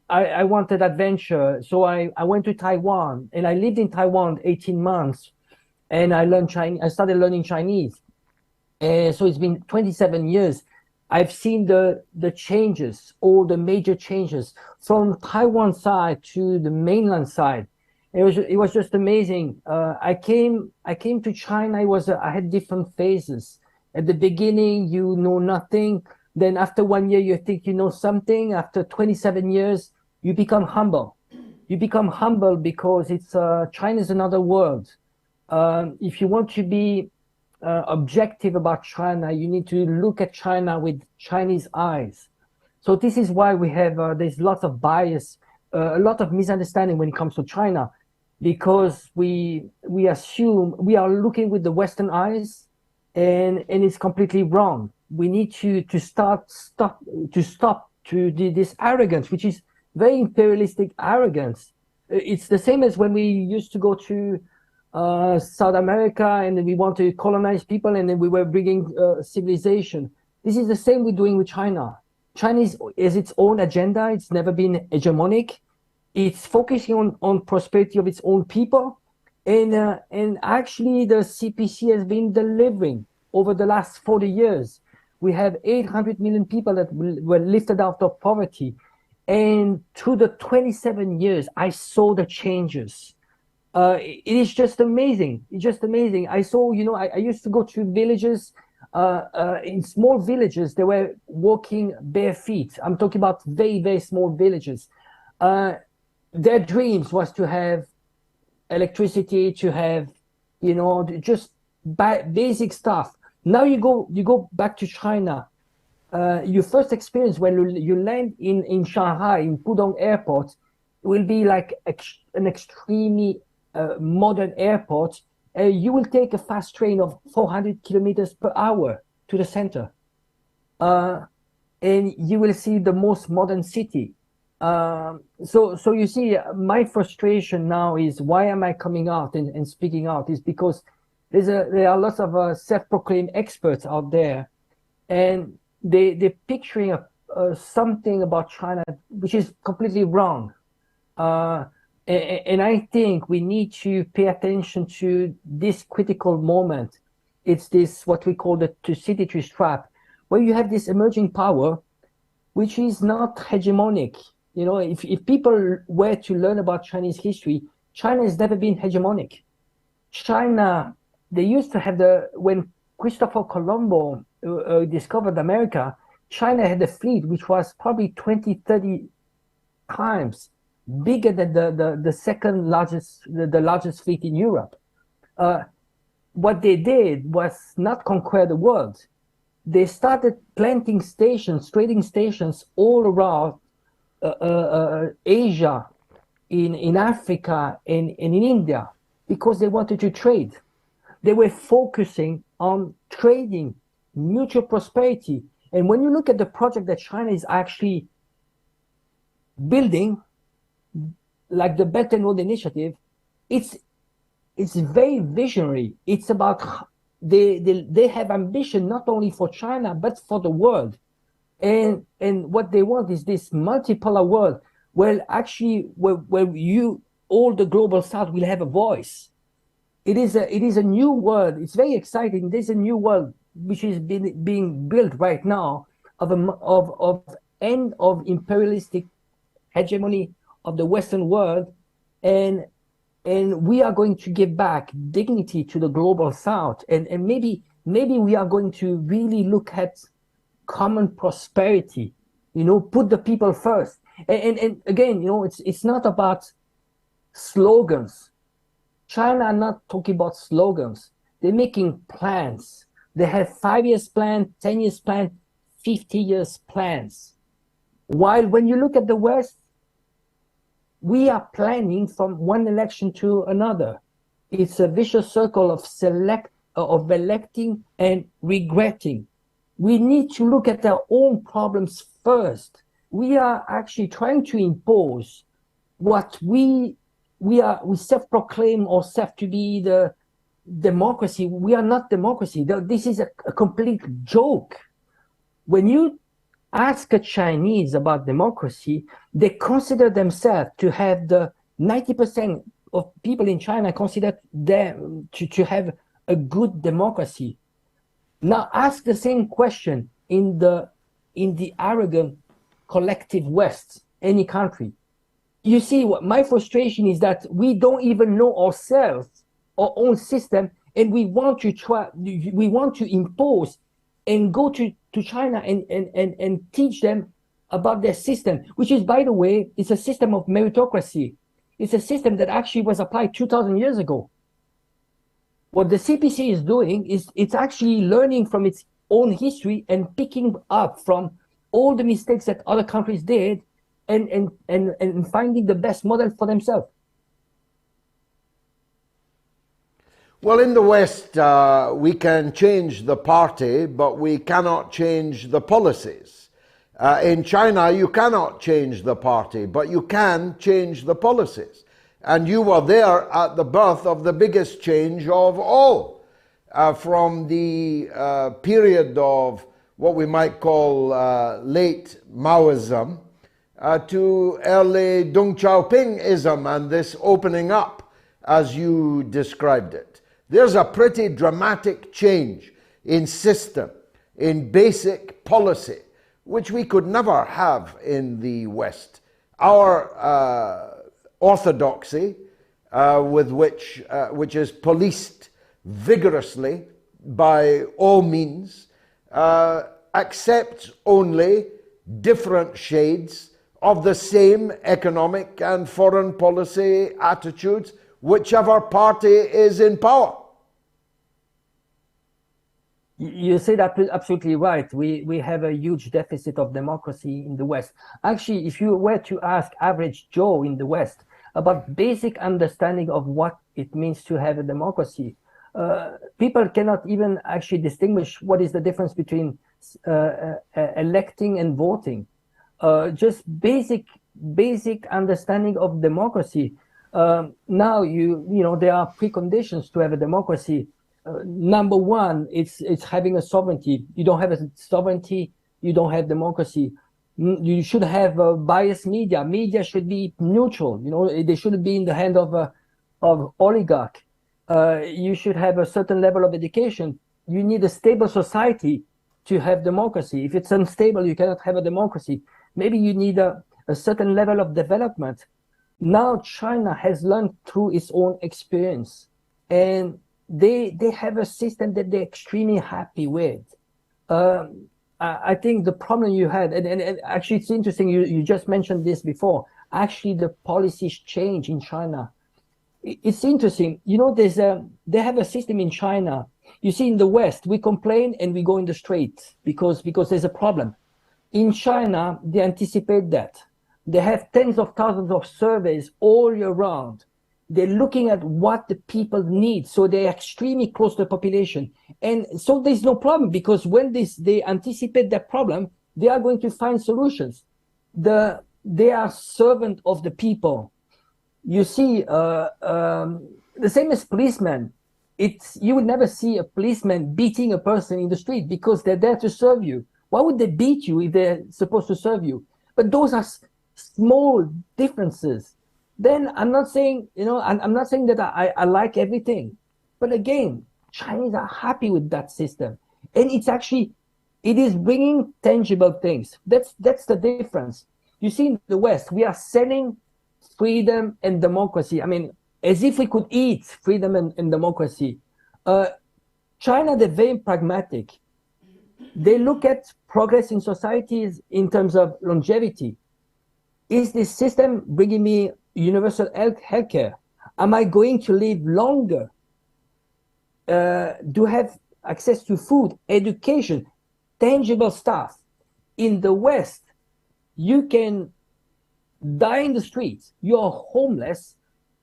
I wanted adventure. So I went to Taiwan, and I lived in Taiwan 18 months, and I learned Chinese. I started learning Chinese. So it's been 27 years. I've seen the changes, all the major changes from Taiwan side to the mainland side. It was just amazing. I came to China. I had different phases. At the beginning, you know nothing. Then after 1 year, you think you know something. After 27 years, you become humble. You become humble because China is another world. If you want to be objective about China, you need to look at China with Chinese eyes. So this is why we have there's lots of bias, a lot of misunderstanding when it comes to China, because we assume we are looking with the Western eyes, and it's completely wrong. We need to stop this arrogance, which is very imperialistic arrogance. It's the same as when we used to go to South America, and then we want to colonize people, and then we were bringing civilization. This is the same we're doing with China. China is its own agenda. It's never been hegemonic. It's focusing on prosperity of its own people, and actually the CPC has been delivering over the last 40 years. We have 800 million people that were lifted out of poverty, and through the 27 years, I saw the changes. It is just amazing. It's just amazing. I saw, I used to go to villages, in small villages, they were walking bare feet. I'm talking about very, very small villages. Their dreams was to have electricity, to have, just basic stuff. Now you go back to China. Your first experience when you land in Shanghai, in Pudong Airport, will be like an extremely modern airport. You will take a fast train of 400 kilometers per hour to the center. And you will see the most modern city. So you see, my frustration now is, why am I coming out and speaking out? Is because there are lots of self-proclaimed experts out there, and they're picturing something about China which is completely wrong. And I think we need to pay attention to this critical moment. It's this, what we call the Thucydides trap, where you have this emerging power, which is not hegemonic. If people were to learn about Chinese history, China has never been hegemonic. China, they used to have when Christopher Colombo discovered America, China had a fleet which was probably 20, 30 times bigger than the second largest, the largest fleet in Europe. what they did was not conquer the world. They started planting stations, trading stations all around Asia, in Africa, and in India, because they wanted to trade. They were focusing on trading, mutual prosperity. And when you look at the project that China is actually building, like the Belt and Road Initiative, it's very visionary. It's about they have ambition not only for China but for the world, and what they want is this multipolar world where actually where you all the global South will have a voice. It is a new world. It's very exciting. There's a new world which is being built right now of end of imperialistic hegemony of the Western world, and we are going to give back dignity to the global South, and maybe we are going to really look at common prosperity, put the people first, and again, it's not about slogans. China are not talking about slogans. They're making plans. They have 5 years plan, 10 years plan, 50 years plans. While when you look at the West, we are planning from one election to another. It's a vicious circle of electing and regretting. We need to look at our own problems first. We are actually trying to impose what we self-proclaim ourselves to be the democracy. We are not democracy. This is a complete joke. When you ask a Chinese about democracy, they consider themselves to have 90% of people in China consider them to have a good democracy. Now ask the same question in the arrogant collective West, any country. You see, what my frustration is that we don't even know ourselves, our own system, and we want to impose and go to China and teach them about their system, which is, by the way, it's a system of meritocracy. It's a system that actually was applied 2,000 years ago. What the CPC is doing is it's actually learning from its own history and picking up from all the mistakes that other countries did and finding the best model for themselves. Well, in the West, we can change the party, but we cannot change the policies. In China, you cannot change the party, but you can change the policies. And you were there at the birth of the biggest change of all, from the period of what we might call late Maoism to early Deng Xiaoping-ism and this opening up, as you described it. There's a pretty dramatic change in system, in basic policy, which we could never have in the West. Our orthodoxy, which is policed vigorously by all means, accepts only different shades of the same economic and foreign policy attitudes, whichever party is in power. You say that absolutely right. We have a huge deficit of democracy in the West. Actually, if you were to ask average Joe in the West about basic understanding of what it means to have a democracy, people cannot even actually distinguish what is the difference between electing and voting. Just basic understanding of democracy. Now there are preconditions to have a democracy. Number one, it's having a sovereignty. You don't have a sovereignty, you don't have democracy. You should have biased media. Media should be neutral. They shouldn't be in the hand of oligarch. You should have a certain level of education. You need a stable society to have democracy. If it's unstable, you cannot have a democracy. Maybe you need a certain level of development. Now China has learned through its own experience, and they have a system that they're extremely happy with. I think the problem you had, and actually it's interesting, you just mentioned this before, actually the policies change in China. It's interesting. They have a system in China. You see, in the West, we complain and we go in the street because there's a problem. In China, they anticipate that. They have tens of thousands of surveys all year round. They're looking at what the people need. So they're extremely close to the population. And so there's no problem, because when they anticipate that problem, they are going to find solutions. They are servant of the people. You see, the same as policemen. You would never see a policeman beating a person in the street, because they're there to serve you. Why would they beat you if they're supposed to serve you? But those are small differences. Then I'm not saying, I'm not saying that I like everything. But again, Chinese are happy with that system. And it is bringing tangible things. That's the difference. You see, in the West, we are selling freedom and democracy. I mean, as if we could eat freedom and democracy. China, they're very pragmatic. They look at progress in societies in terms of longevity. Is this system bringing me universal health care? Am I going to live longer? Do I have access to food, education, tangible stuff? In the West, you can die in the streets, you are homeless,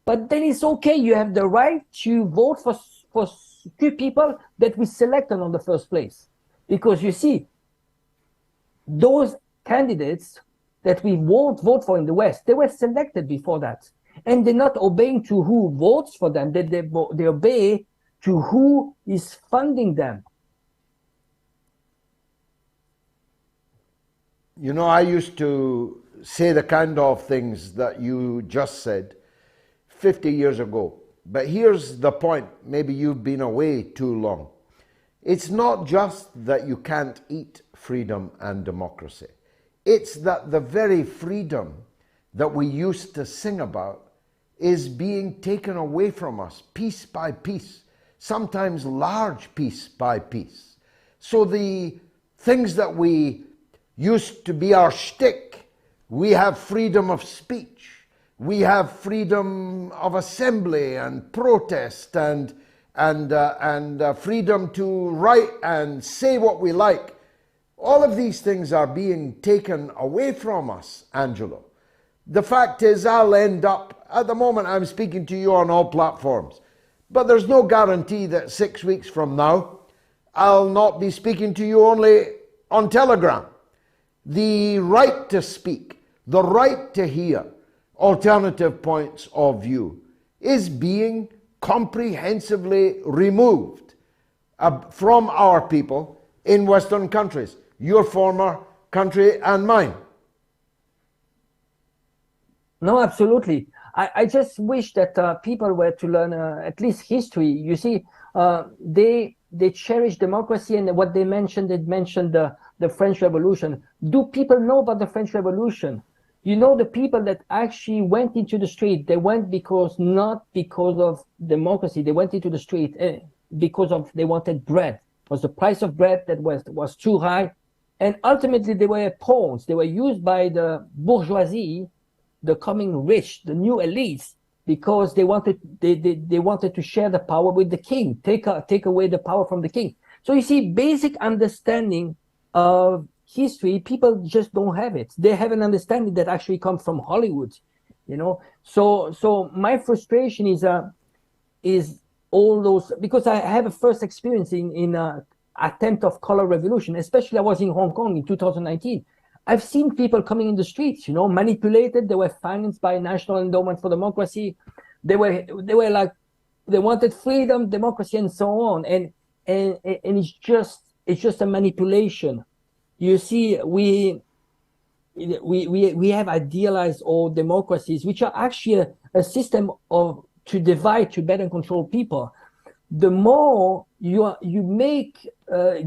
but then it's okay. You have the right to vote for two people that we selected on the first place. Because you see, those candidates that we won't vote for in the West, they were selected before that. And they're not obeying to who votes for them, they obey to who is funding them. I used to say the kind of things that you just said 50 years ago. But here's the point. Maybe you've been away too long. It's not just that you can't eat freedom and democracy. It's that the very freedom that we used to sing about is being taken away from us piece by piece, sometimes large piece by piece. So the things that we used to be our shtick, we have freedom of speech, we have freedom of assembly and protest and freedom to write and say what we like. All of these things are being taken away from us, Angelo. The fact is, I'll end up, at the moment I'm speaking to you on all platforms, but there's no guarantee that 6 weeks from now, I'll not be speaking to you only on Telegram. The right to speak, the right to hear alternative points of view is being comprehensively removed from our people in Western countries, your former country and mine. No, absolutely. I just wish that people were to learn at least history. You see, they cherish democracy, and what they mentioned the French Revolution. Do people know about the French Revolution? The people that actually went into the street, they went not because of democracy. They went into the street because they wanted bread. It was the price of bread that was too high. And ultimately, they were pawns. They were used by the bourgeoisie, the coming rich, the new elites, because they wanted to share the power with the king, take away the power from the king. So you see, basic understanding of history, people just don't have it. They have an understanding that actually comes from Hollywood, So my frustration is all those, because I have a first experience in attempt of color revolution, especially I was in Hong Kong in 2019. I've seen people coming in the streets, manipulated. They were financed by National Endowment for Democracy. They were like, they wanted freedom, democracy, and so on. And it's just a manipulation. You see, we have idealized all democracies, which are actually a system to divide, to better control people. The more you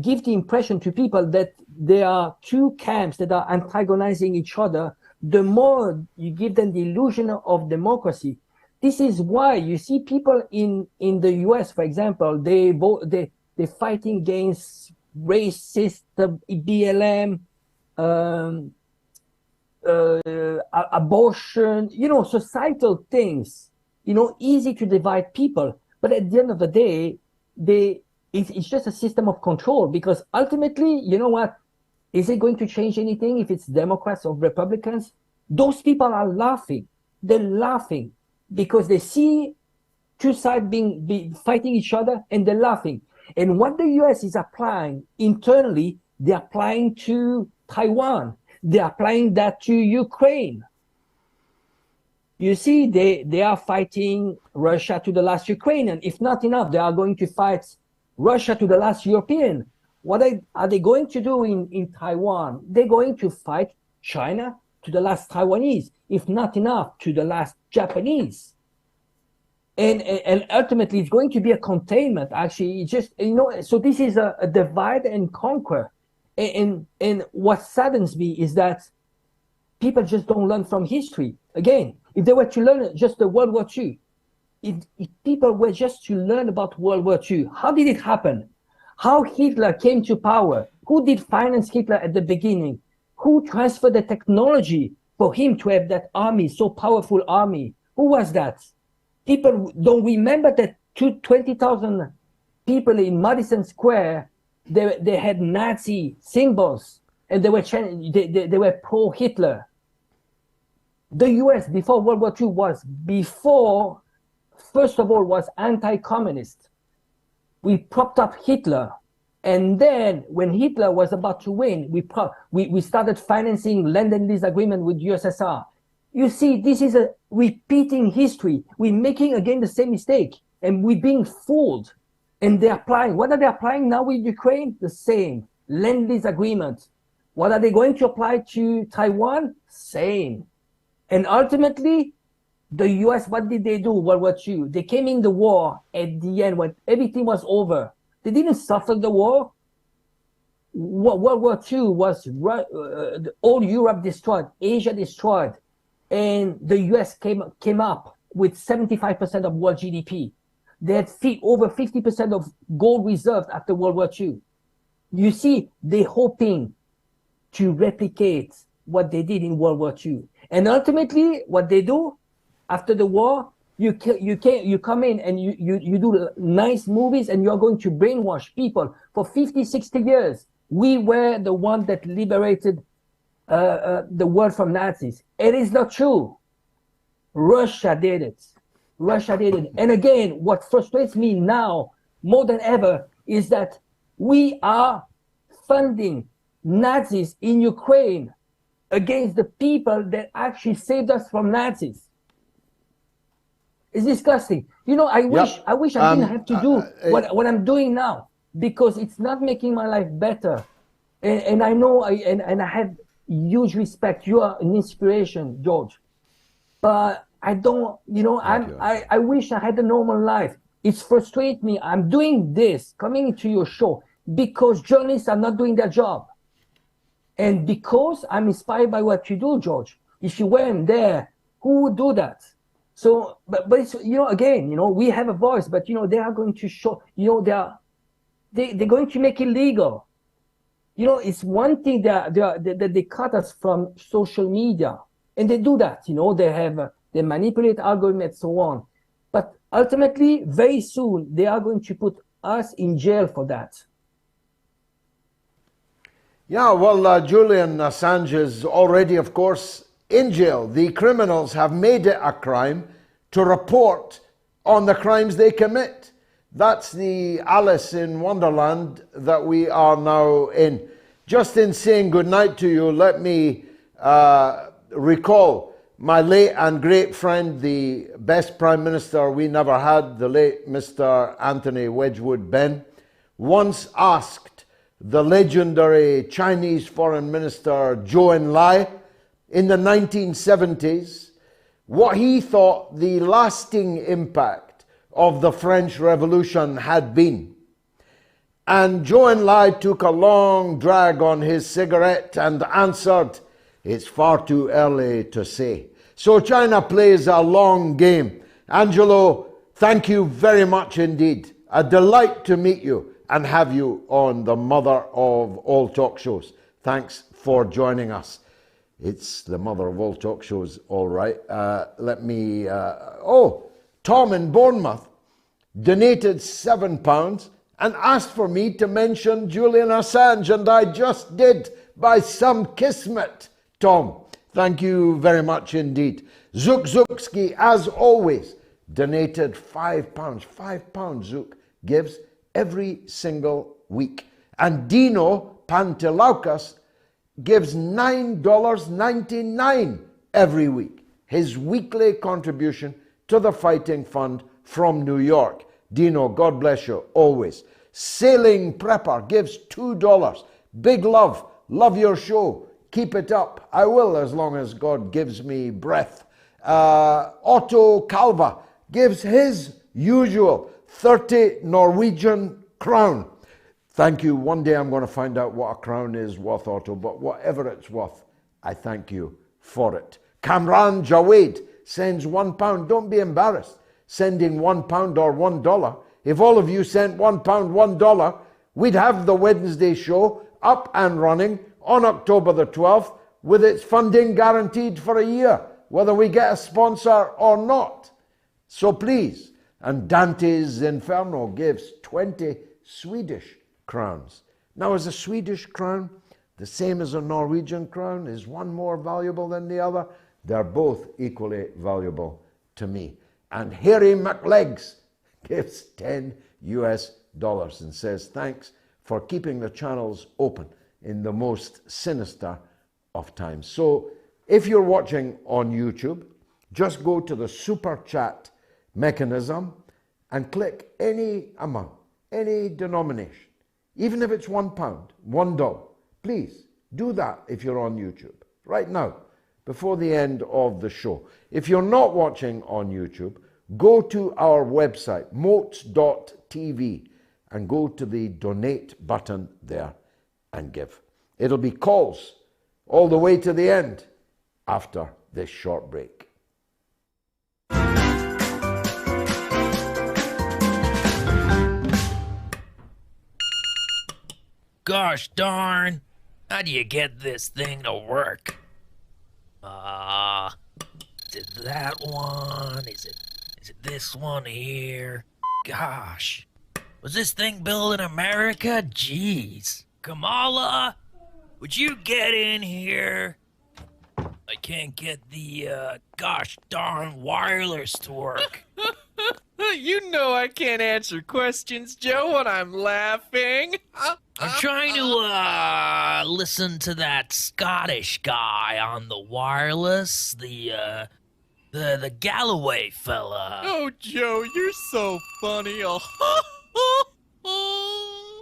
give the impression to people that there are two camps that are antagonizing each other, the more you give them the illusion of democracy. This is why you see people in the US, for example, they're fighting against racist BLM, abortion, societal things. easy to divide people. But at the end of the day, it's just a system of control, because ultimately, you know what? Is it going to change anything if it's Democrats or Republicans? Those people are laughing. They're laughing because they see two sides fighting each other, and they're laughing. And what the US is applying internally, they're applying to Taiwan. They're applying that to Ukraine. You see, they are fighting Russia to the last Ukrainian. If not enough, they are going to fight Russia to the last European. What are they going to do in Taiwan? They're going to fight China to the last Taiwanese. If not enough, to the last Japanese. And ultimately, it's going to be a containment, actually. So this is a divide and conquer. And what saddens me is that people just don't learn from history. Again, if they were to learn just the World War II, if people were just to learn about World War II, how did it happen? How Hitler came to power? Who did finance Hitler at the beginning? Who transferred the technology for him to have that army, so powerful army? Who was that? People don't remember that 20,000 people in Madison Square, they had Nazi symbols, and they were pro-Hitler. The US before World War II first of all, was anti-communist. We propped up Hitler. And then when Hitler was about to win, we started financing land and lease agreement with USSR. You see, this is a repeating history. We're making again the same mistake, and we're being fooled. And they're applying. What are they applying now with Ukraine? The same. Land lease agreement. What are they going to apply to Taiwan? Same. And ultimately, the US, what did they do? World War II. They came in the war at the end when everything was over. They didn't suffer the war. World War II was all Europe destroyed, Asia destroyed, and the US came up with 75% of world GDP. They had over 50% of gold reserves after World War II. You see, they're hoping to replicate what they did in World War II. And ultimately, what they do after the war, you come in and you do nice movies, and you're going to brainwash people for 50, 60 years. We were the one that liberated the world from Nazis. It is not true. Russia did it. Russia did it. And again, what frustrates me now more than ever is that we are funding Nazis in Ukraine against the people that actually saved us from Nazis. It's disgusting. I wish I didn't have to do what I'm doing now, because it's not making my life better. And I know, and I have huge respect. You are an inspiration, George. But I don't, I wish I had a normal life. It frustrates me. I'm doing this, coming to your show, because journalists are not doing their job. And because I'm inspired by what you do, George. If you weren't there, who would do that? So, but it's, again, we have a voice, but, they are going to show, they're going to make it legal. It's one thing that they cut us from social media, and they do that, they manipulate algorithms and so on. But ultimately, very soon, they are going to put us in jail for that. Yeah, well, Julian Assange is already, of course, in jail. The criminals have made it a crime to report on the crimes they commit. That's the Alice in Wonderland that we are now in. Just in saying goodnight to you, let me recall my late and great friend, the best prime minister we never had, the late Mr. Anthony Wedgwood Benn, once asked the legendary Chinese foreign minister Zhou Enlai in the 1970s what he thought the lasting impact of the French Revolution had been. And Zhou Enlai took a long drag on his cigarette and answered, "It's far too early to say." So China plays a long game. Angelo, thank you very much indeed. A delight to meet you and have you on the mother of all talk shows. Thanks for joining us. It's the mother of all talk shows, all right. Tom in Bournemouth donated £7 and asked for me to mention Julian Assange, and I just did by some kismet. Tom, thank you very much indeed. Zook Zookski, as always, donated £5. £5 Zook gives every single week. And Dino Pantelaukas gives $9.99 every week. His weekly contribution to the Fighting Fund from New York. Dino, God bless you, always. Sailing Prepper gives $2. Big love. Love your show. Keep it up. I will, as long as God gives me breath. Otto Calva gives his usual 30 Norwegian crown. Thank you. One day I'm going to find out what a crown is worth, Otto, but whatever it's worth, I thank you for it. Kamran Jawed sends £1. Don't be embarrassed sending £1 or $1. If all of you sent £1, $1, we'd have the Wednesday show up and running on October the 12th with its funding guaranteed for a year, whether we get a sponsor or not. So please, and Dante's Inferno gives 20 Swedish crowns. Now, is a Swedish crown the same as a Norwegian crown? Is one more valuable than the other? They're both equally valuable to me. And Harry McLegs gives $10 and says, thanks for keeping the channels open in the most sinister of times. So if you're watching on YouTube, just go to the super chat mechanism and click any amount, any denomination, even if it's £1, $1. Please do that if you're on YouTube right now, before the end of the show. If you're not watching on YouTube, go to our website, moats.tv, and go to the donate button there and give. It'll be calls all the way to the end after this short break. Gosh darn, how do you get this thing to work? Is it that one? Is it this one here? Gosh, was this thing built in America? Jeez. Kamala, would you get in here? I can't get the, gosh darn wireless to work. You know I can't answer questions, Joe, when I'm laughing. I'm trying to, listen to that Scottish guy on the wireless, the Galloway fella. Oh, Joe, you're so funny.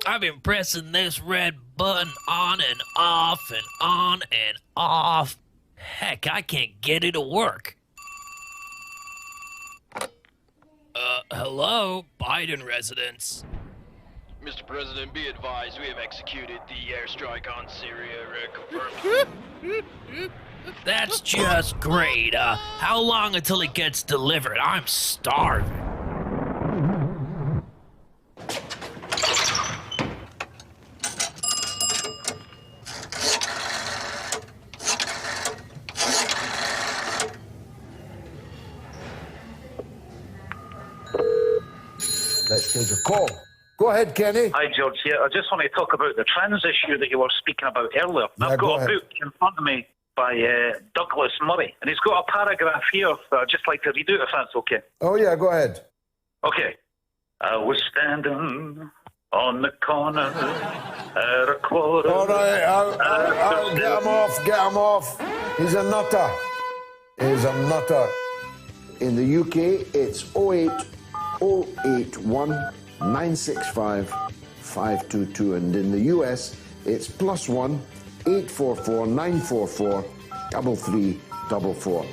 I've been pressing this red button on and off and on and off. Heck, I can't get it to work. Hello, Biden residence. Mr. President, be advised, we have executed the airstrike on Syria. Confirmed. That's just great. How long until it gets delivered? I'm starving. Let's take a call. Go ahead, Kenny. Hi, George. Yeah, I just want to talk about the trans issue that you were speaking about earlier. Yeah, I've go got a ahead. book in front of me by Douglas Murray, and he's got a paragraph here that I'd just like to read out, if that's okay. Oh, yeah, go ahead. Okay. I was standing on the corner at a quarter. All right, I'll get him off. He's a nutter. He's a nutter. In the UK, it's 08081 965 522, and in the US, it's +1 844 944 3344.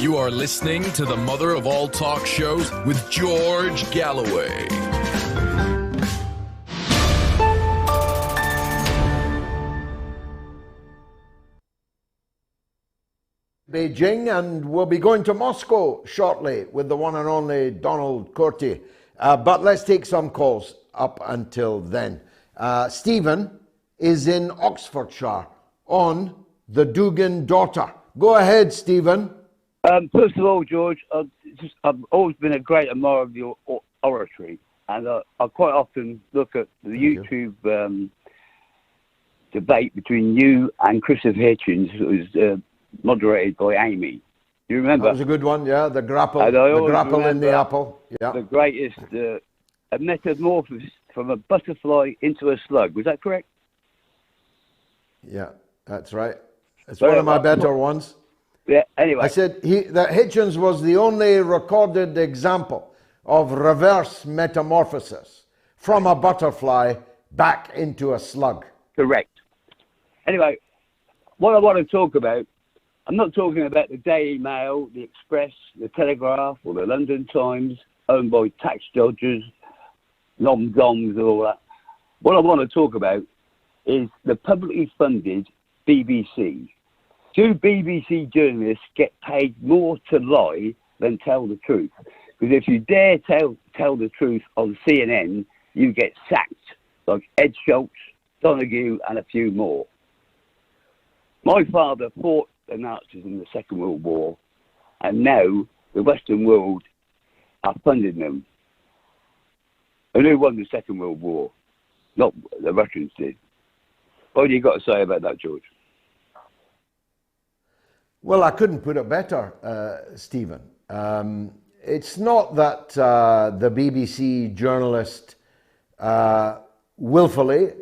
You are listening to the mother of all talk shows with George Galloway. Beijing, and we'll be going to Moscow shortly with the one and only Donald Corty. But let's take some calls up until then. Stephen is in Oxfordshire on the Dugan Daughter. Go ahead, Stephen. First of all, George, I've always been a great admirer of your oratory, and I quite often look at the YouTube debate between you and Christopher Hitchens, who was moderated by Amy. You remember? That was a good one, yeah. The grapple in the apple. Yeah. The greatest a metamorphosis from a butterfly into a slug. Was that correct? Yeah, that's right. It's one of my better ones. Yeah, anyway. I said that Hitchens was the only recorded example of reverse metamorphosis from a butterfly back into a slug. Correct. Anyway, what I want to talk about, I'm not talking about the Daily Mail, the Express, the Telegraph, or the London Times, owned by tax dodgers, nom-doms and all that. What I want to talk about is the publicly funded BBC. Do BBC journalists get paid more to lie than tell the truth? Because if you dare tell the truth on CNN, you get sacked, like Ed Schultz, Donahue, and a few more. My father fought the Nazis in the Second World War, and now the Western world are funding them. And who won the Second World War? Not the Russians did. What do you got to say about that, George? Well, I couldn't put it better, Stephen. It's not that the BBC journalist willfully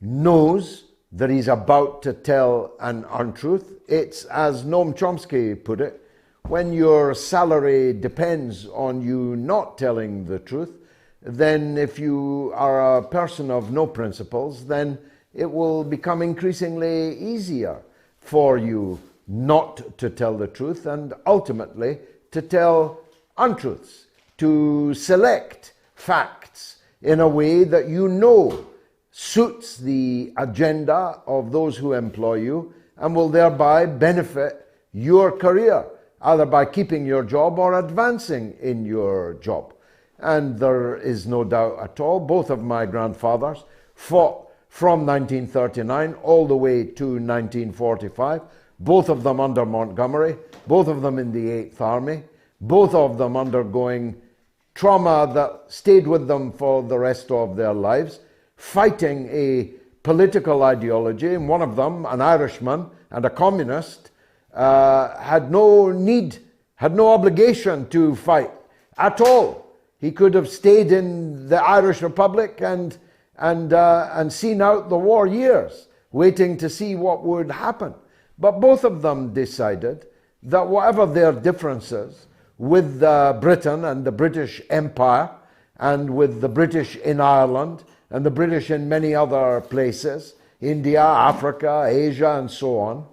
knows that he's about to tell an untruth. It's, as Noam Chomsky put it, when your salary depends on you not telling the truth, then if you are a person of no principles, then it will become increasingly easier for you not to tell the truth and ultimately to tell untruths, to select facts in a way that you know suits the agenda of those who employ you and will thereby benefit your career, either by keeping your job or advancing in your job. And there is no doubt at all, both of my grandfathers fought from 1939 all the way to 1945, both of them under Montgomery, both of them in the 8th Army, both of them undergoing trauma that stayed with them for the rest of their lives, fighting a political ideology, and one of them, an Irishman and a communist, had no obligation to fight at all. He could have stayed in the Irish Republic and seen out the war years, waiting to see what would happen. But both of them decided that whatever their differences with Britain and the British Empire, and with the British in Ireland, and the British in many other places, India, Africa, Asia, and so on.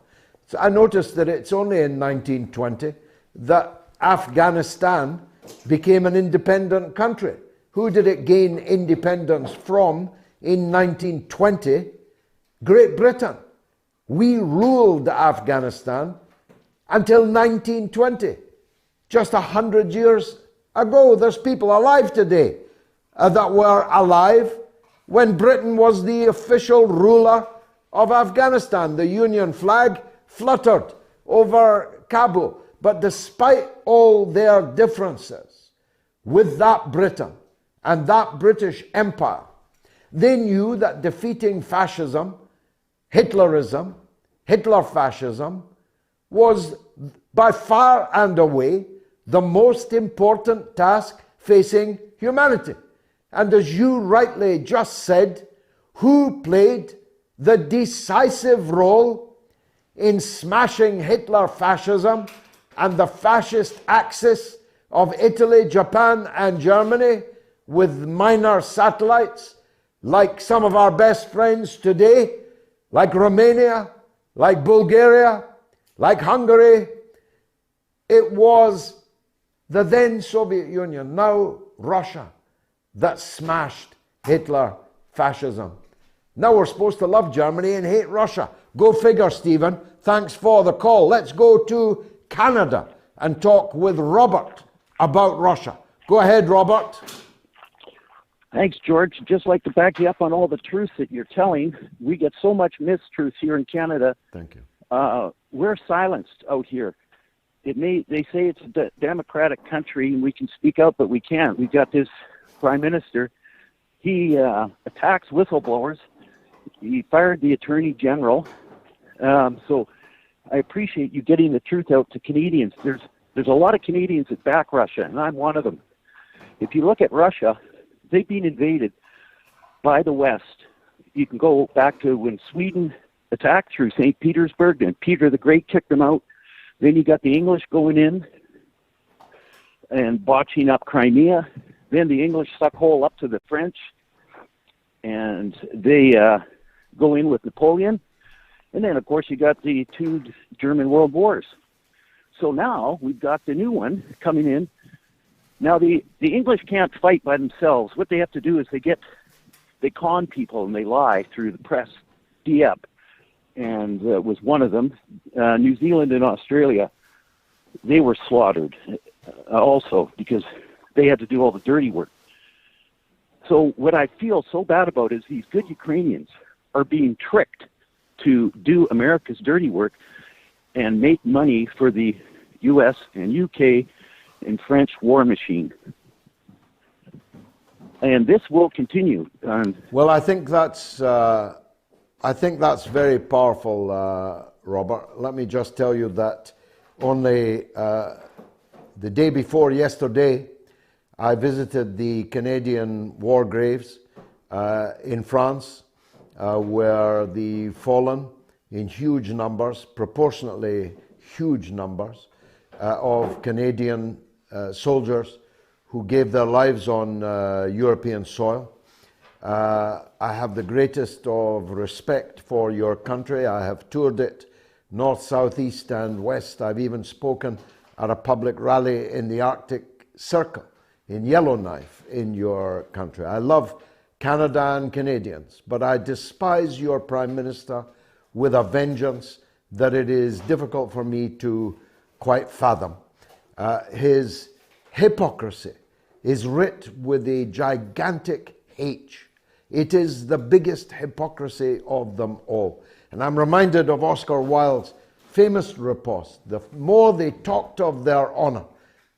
So I noticed that it's only in 1920 that Afghanistan became an independent country. Who did it gain independence from in 1920? Great Britain. We ruled Afghanistan until 1920. Just 100 years ago. There's people alive today that were alive when Britain was the official ruler of Afghanistan. The Union flag fluttered over Kabul. But despite all their differences with that Britain and that British Empire, they knew that defeating fascism, Hitlerism, Hitler fascism, was by far and away the most important task facing humanity. And as you rightly just said, who played the decisive role in smashing Hitler fascism and the fascist axis of Italy, Japan, and Germany with minor satellites like some of our best friends today, like Romania, like Bulgaria, like Hungary? It was the then Soviet Union, now Russia, that smashed Hitler fascism. Now we're supposed to love Germany and hate Russia. Go figure, Stephen. Thanks for the call. Let's go to Canada and talk with Robert about Russia. Go ahead, Robert. Thanks, George. Just like to back you up on all the truth that you're telling. We get so much mistruth here in Canada. Thank you. We're silenced out here. They say it's a democratic country and we can speak out, but we can't. We've got this prime minister. He attacks whistleblowers. He fired the attorney general. So I appreciate you getting the truth out to Canadians. There's a lot of Canadians that back Russia, and I'm one of them. If you look at Russia, they've been invaded by the West. You can go back to when Sweden attacked through St. Petersburg, and Peter the Great kicked them out. Then you got the English going in and botching up Crimea. Then the English suck hole up to the French, and they go in with Napoleon. And then, of course, you got the two German World Wars. So now we've got the new one coming in. Now, the English can't fight by themselves. What they have to do is they con people and they lie through the press. Dieppe and was one of them. New Zealand and Australia, they were slaughtered also because they had to do all the dirty work. So what I feel so bad about is these good Ukrainians are being tricked to do America's dirty work and make money for the U.S. and U.K. and French war machine. And this will continue. Well, I think that's very powerful, Robert. Let me just tell you that only the day before yesterday, I visited the Canadian war graves in France, where the fallen in huge numbers, proportionately huge numbers, of Canadian soldiers who gave their lives on European soil. I have the greatest of respect for your country. I have toured it north, south, east, and west. I've even spoken at a public rally in the Arctic Circle in Yellowknife in your country. I love Canada and Canadians, but I despise your Prime Minister with a vengeance that it is difficult for me to quite fathom. His hypocrisy is writ with a gigantic H. It is the biggest hypocrisy of them all. And I'm reminded of Oscar Wilde's famous riposte. The more they talked of their honor,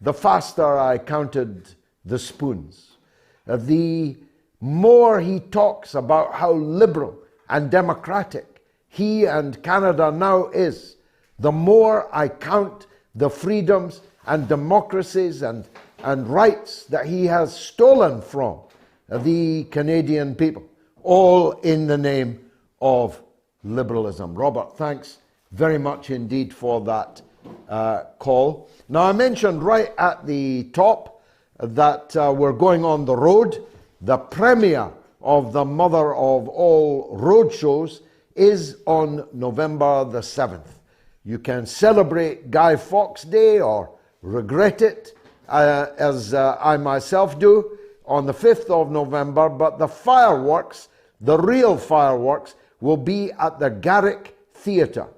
the faster I counted the spoons. The more he talks about how liberal and democratic he and Canada now is, the more I count the freedoms and democracies and rights that he has stolen from the Canadian people, all in the name of liberalism. Robert, thanks very much indeed for that call. Now, I mentioned right at the top that we're going on the road. The premiere of the mother of all road shows is on November the 7th. You can celebrate Guy Fawkes Day or regret it, as I myself do, on the 5th of November, but the fireworks, the real fireworks, will be at the Garrick Theatre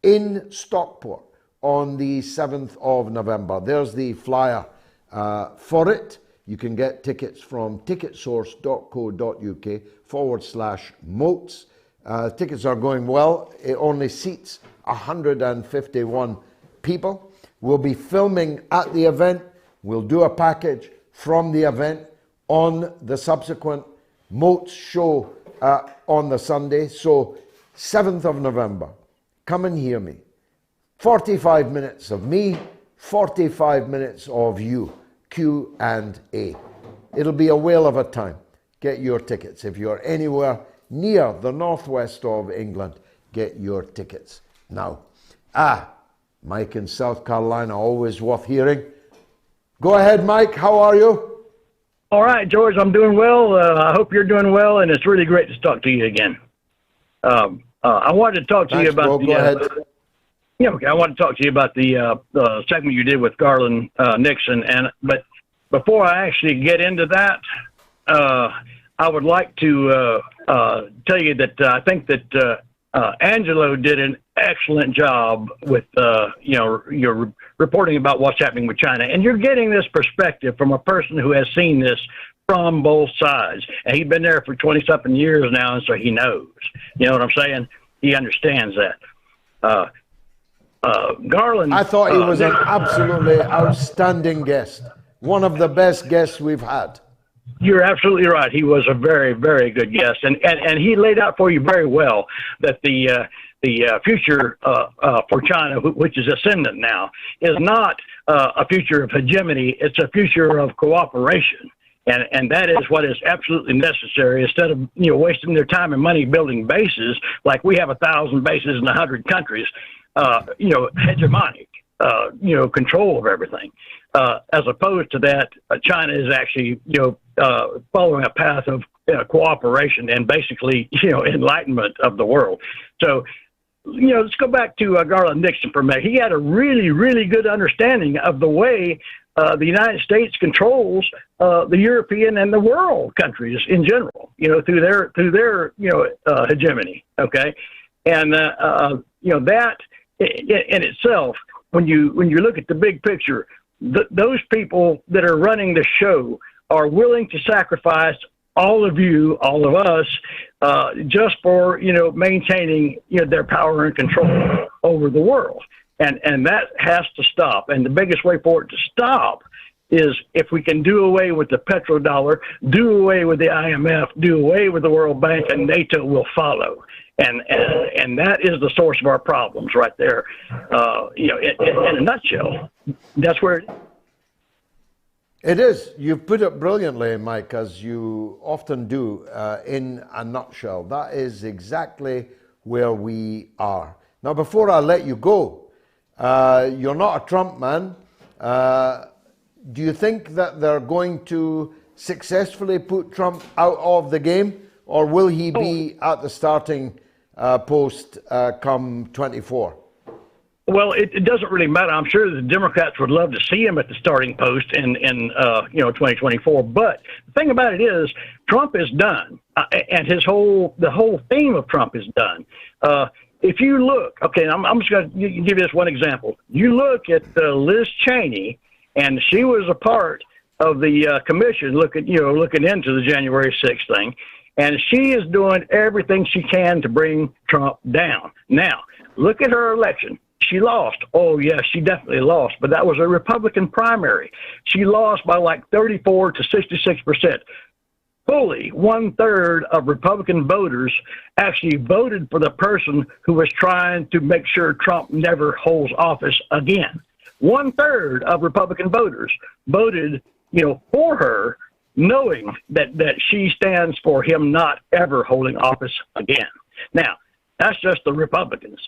in Stockport on the 7th of November. There's the flyer for it. You can get tickets from ticketsource.co.uk/Moats. Tickets are going well. It only seats 151 people. We'll be filming at the event. We'll do a package from the event on the subsequent Moats show on the Sunday. So 7th of November, come and hear me. 45 minutes of me, 45 minutes of you. Q&A. It'll be a whale of a time. Get your tickets. If you're anywhere near the northwest of England, get your tickets now. Mike in South Carolina, always worth hearing. Go ahead, Mike. How are you? All right, George. I'm doing well. I hope you're doing well, and it's really great to talk to you again. I wanted to talk to you about Go ahead. Yeah, okay. I want to talk to you about the segment you did with Garland Nixon, but before I actually get into that, I would like to tell you that I think that Angelo did an excellent job with your reporting about what's happening with China, and you're getting this perspective from a person who has seen this from both sides. And he's been there for 20-something years now, and so he knows. You know what I'm saying? He understands that. Garland... I thought he was an absolutely outstanding guest. One of the best guests we've had. You're absolutely right. He was a very, very good guest, and he laid out for you very well that the future for China, which is ascendant now, is not a future of hegemony. It's a future of cooperation, and that is what is absolutely necessary. Instead of wasting their time and money building bases like we have 1,000 bases in 100 countries, hegemonic, control of everything. As opposed to that, China is actually, following a path of cooperation and basically, enlightenment of the world. So, let's go back to Garland Nixon for a minute. He had a really, really good understanding of the way the United States controls the European and the world countries in general, through their hegemony. Okay, and that in itself, when you look at the big picture, those people that are running the show are willing to sacrifice all of you, all of us, just for, maintaining, their power and control over the world. And that has to stop. And the biggest way for it to stop is if we can do away with the petrodollar, do away with the IMF, do away with the World Bank, and NATO will follow. And that is the source of our problems right there. In a nutshell, that's where it is. You've put it brilliantly, Mike, as you often do, in a nutshell. That is exactly where we are. Now, before I let you go, you're not a Trump man. Do you think that they're going to successfully put Trump out of the game, or will he be at the starting post come 24? Well, it doesn't really matter. I'm sure the Democrats would love to see him at the starting post in 2024. But the thing about it is, Trump is done, and the whole theme of Trump is done. If you look, okay, I'm just going to give you this one example. You look at Liz Cheney, and she was a part of the commission looking into the January 6th thing, and she is doing everything she can to bring Trump down. Now, look at her election. She lost. Oh, yes, she definitely lost, but that was a Republican primary. She lost by like 34 to 66%. Fully 1/3 of Republican voters actually voted for the person who was trying to make sure Trump never holds office again. 1/3 of Republican voters voted, for her, knowing that she stands for him not ever holding office again. Now, that's just the Republicans.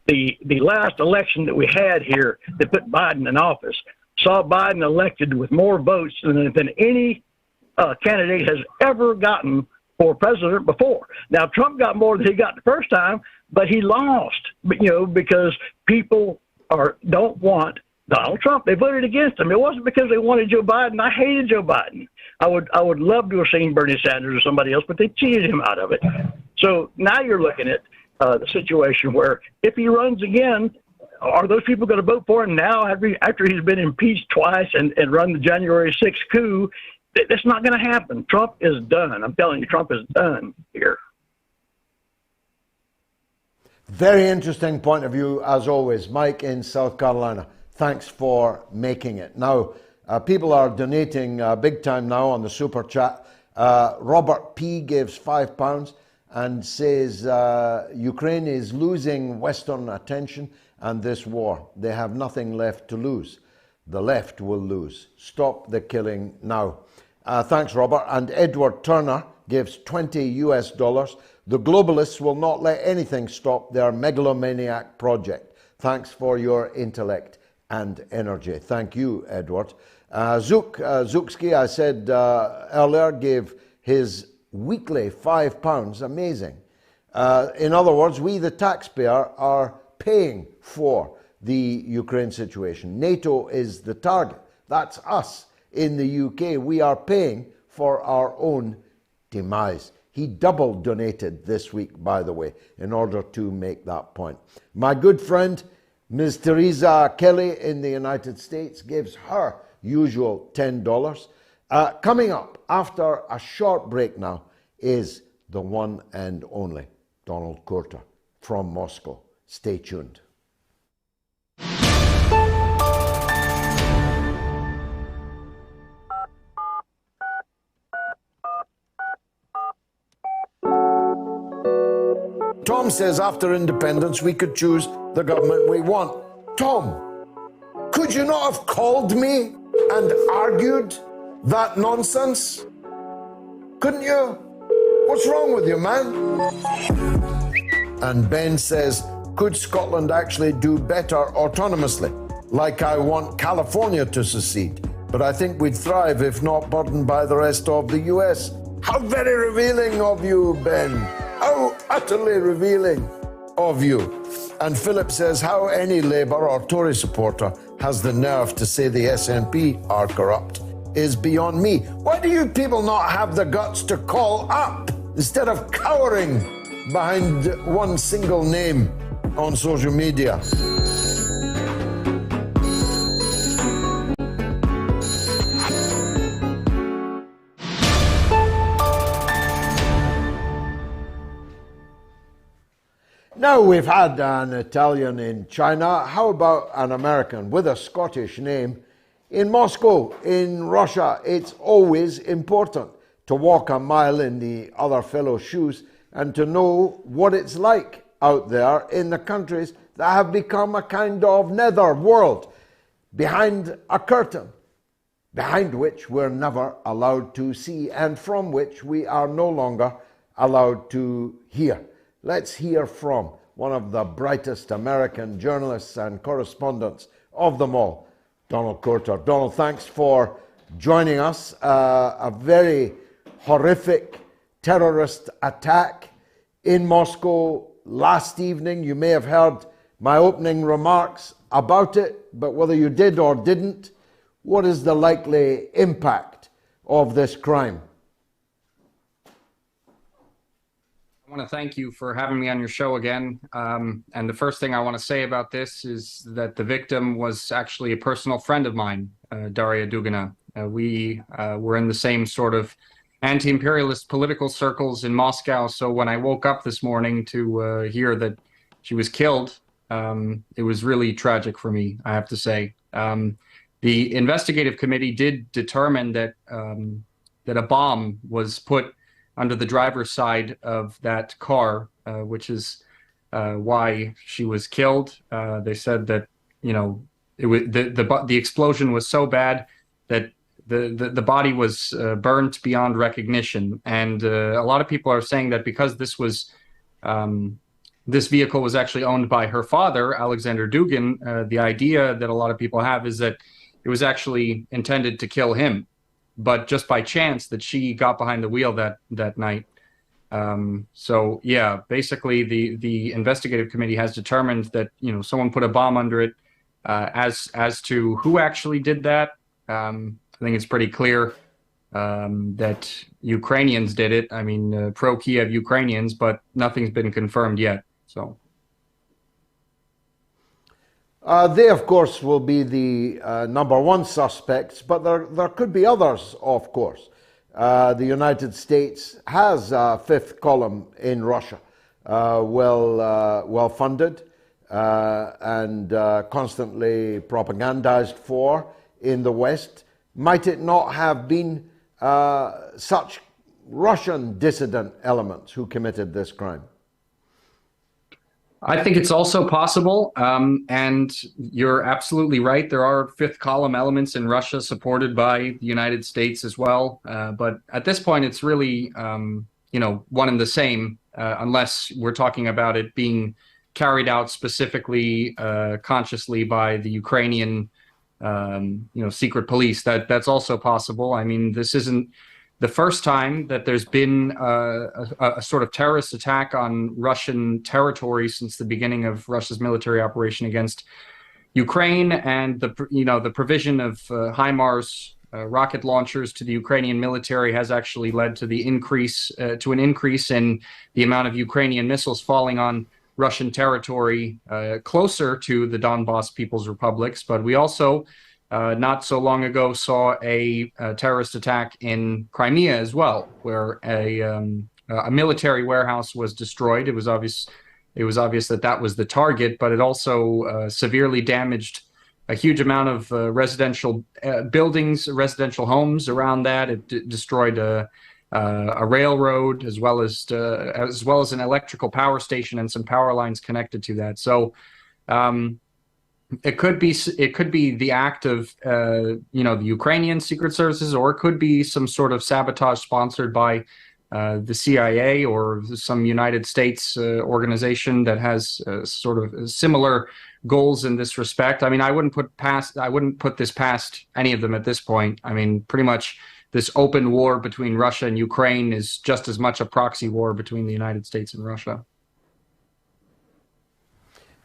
The last election that we had here that put Biden in office saw Biden elected with more votes than any candidate has ever gotten for president before. Now, Trump got more than he got the first time, but he lost, because people don't want Donald Trump. They voted against him. It wasn't because they wanted Joe Biden. I hated Joe Biden. I would love to have seen Bernie Sanders or somebody else, but they cheated him out of it. So now you're looking at the situation where if he runs again, are those people going to vote for him now after he's been impeached twice and run the January 6th coup? That's not going to happen. Trump is done. I'm telling you, Trump is done here. Very interesting point of view, as always. Mike in South Carolina, thanks for making it. Now, people are donating big time now on the Super Chat. Robert P. gives £5 and says, Ukraine is losing Western attention and this war. They have nothing left to lose. The left will lose. Stop the killing now. Thanks, Robert. And Edward Turner gives $20. The globalists will not let anything stop their megalomaniac project. Thanks for your intellect and energy. Thank you, Edward. Zukski, I said earlier, gave his weekly £5. Amazing. In other words, we, the taxpayer, are paying for the Ukraine situation. NATO is the target. That's us in the UK. We are paying for our own demise. He double donated this week, by the way, in order to make that point. My good friend, Ms. Teresa Kelly in the United States, gives her usual $10. Coming up after a short break now is the one and only Donald Courter from Moscow. Stay tuned. Tom says after independence we could choose the government we want. Tom, could you not have called me and argued that nonsense? Couldn't you? What's wrong with you, man? And Ben says, could Scotland actually do better autonomously? Like I want California to secede, but I think we'd thrive if not burdened by the rest of the US. How very revealing of you, Ben. How utterly revealing of you. And Philip says, how any Labour or Tory supporter has the nerve to say the SNP are corrupt is beyond me. Why do you people not have the guts to call up instead of cowering behind one single name on social media? Now we've had an Italian in China. How about an American with a Scottish name in Moscow, in Russia? It's always important to walk a mile in the other fellow's shoes and to know what it's like out there in the countries that have become a kind of nether world, behind a curtain, behind which we're never allowed to see and from which we are no longer allowed to hear. Let's hear from one of the brightest American journalists and correspondents of them all, Donald Courter. Donald, thanks for joining us. A very horrific terrorist attack in Moscow last evening. You may have heard my opening remarks about it, but whether you did or didn't, what is the likely impact of this crime? I want to thank you for having me on your show again. And the first thing I want to say about this is that the victim was actually a personal friend of mine, Daria Dugina. We were in the same sort of anti-imperialist political circles in Moscow. So when I woke up this morning to hear that she was killed, it was really tragic for me, I have to say. The investigative committee did determine that that a bomb was put under the driver's side of that car, which is why she was killed. They said that, you know, it was the explosion was so bad that the body was burnt beyond recognition. And a lot of people are saying that because this was this vehicle was actually owned by her father, Alexander Dugin, the idea that a lot of people have is that it was actually intended to kill him, but just by chance that she got behind the wheel that night. So yeah, basically the investigative committee has determined that, you know, someone put a bomb under it. As to who actually did that, I think it's pretty clear that Ukrainians did it. I mean, pro-Kiev Ukrainians, but nothing's been confirmed yet. So. They, of course, will be the number one suspects, but there could be others, of course. The United States has a fifth column in Russia, well funded and constantly propagandized for in the West. Might it not have been such Russian dissident elements who committed this crime? I think it's also possible, and you're absolutely right. There are fifth column elements in Russia supported by the United States as well. But at this point, it's really, you know, one and the same, unless we're talking about it being carried out specifically, consciously by the Ukrainian, you know, secret police. That's also possible. I mean, this isn't the first time that there's been a sort of terrorist attack on Russian territory since the beginning of Russia's military operation against Ukraine, and the provision of HIMARS rocket launchers to the Ukrainian military has actually led to an increase in the amount of Ukrainian missiles falling on Russian territory closer to the Donbas People's Republics. But we also not so long ago saw a terrorist attack in Crimea as well, where a military warehouse was destroyed. It was obvious that that was the target, but it also severely damaged a huge amount of residential buildings, residential homes around that. It destroyed a railroad as well as an electrical power station and some power lines connected to that. So it could be the act of the Ukrainian secret services, or it could be some sort of sabotage sponsored by the CIA or some United States organization that has sort of similar goals in this respect. I mean, I wouldn't put this past any of them at this point. I mean, pretty much this open war between Russia and Ukraine is just as much a proxy war between the United States and Russia.